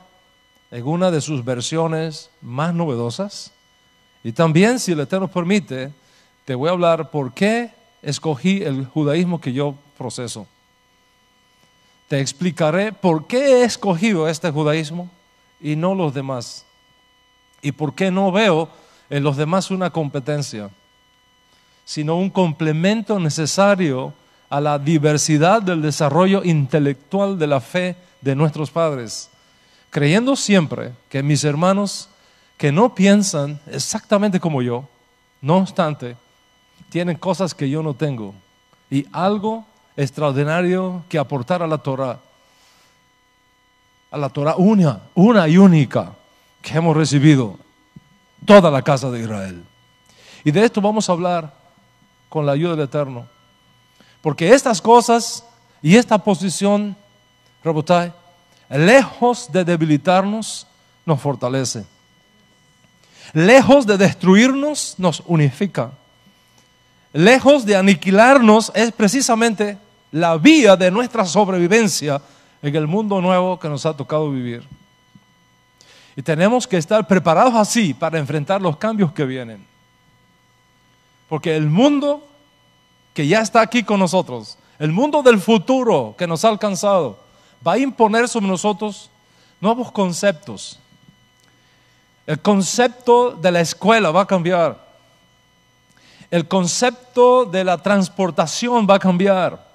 en una de sus versiones más novedosas y también, si el Eterno permite, te voy a hablar por qué escogí el judaísmo que yo proceso. Te explicaré por qué he escogido este judaísmo y no los demás, y por qué no veo en los demás una competencia, sino un complemento necesario a la diversidad del desarrollo intelectual de la fe de nuestros padres, creyendo siempre que mis hermanos que no piensan exactamente como yo, no obstante, tienen cosas que yo no tengo y algo extraordinario que aportar a la Torah una y única que hemos recibido toda la casa de Israel. Y de esto vamos a hablar con la ayuda del Eterno, porque estas cosas y esta posición, Rabotai, lejos de debilitarnos, nos fortalece. Lejos de destruirnos, nos unifica. Lejos de aniquilarnos, es precisamente la vía de nuestra sobrevivencia en el mundo nuevo que nos ha tocado vivir. Y tenemos que estar preparados así para enfrentar los cambios que vienen. Porque el mundo que ya está aquí con nosotros, el mundo del futuro que nos ha alcanzado, va a imponer sobre nosotros nuevos conceptos. El concepto de la escuela va a cambiar. El concepto de la transportación va a cambiar.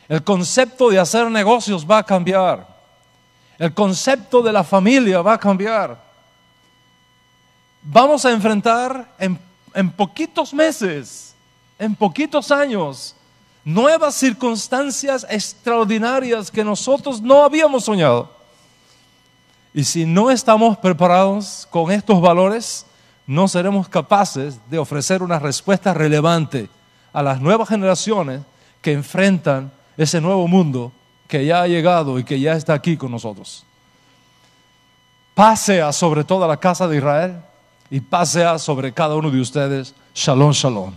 El concepto de hacer negocios va a cambiar. El concepto de la familia va a cambiar. Vamos a enfrentar en poquitos meses, en poquitos años, nuevas circunstancias extraordinarias que nosotros no habíamos soñado. Y si no estamos preparados con estos valores, no seremos capaces de ofrecer una respuesta relevante a las nuevas generaciones que enfrentan ese nuevo mundo que ya ha llegado y que ya está aquí con nosotros. Pase sobre toda la casa de Israel y pase sobre cada uno de ustedes. Shalom, shalom.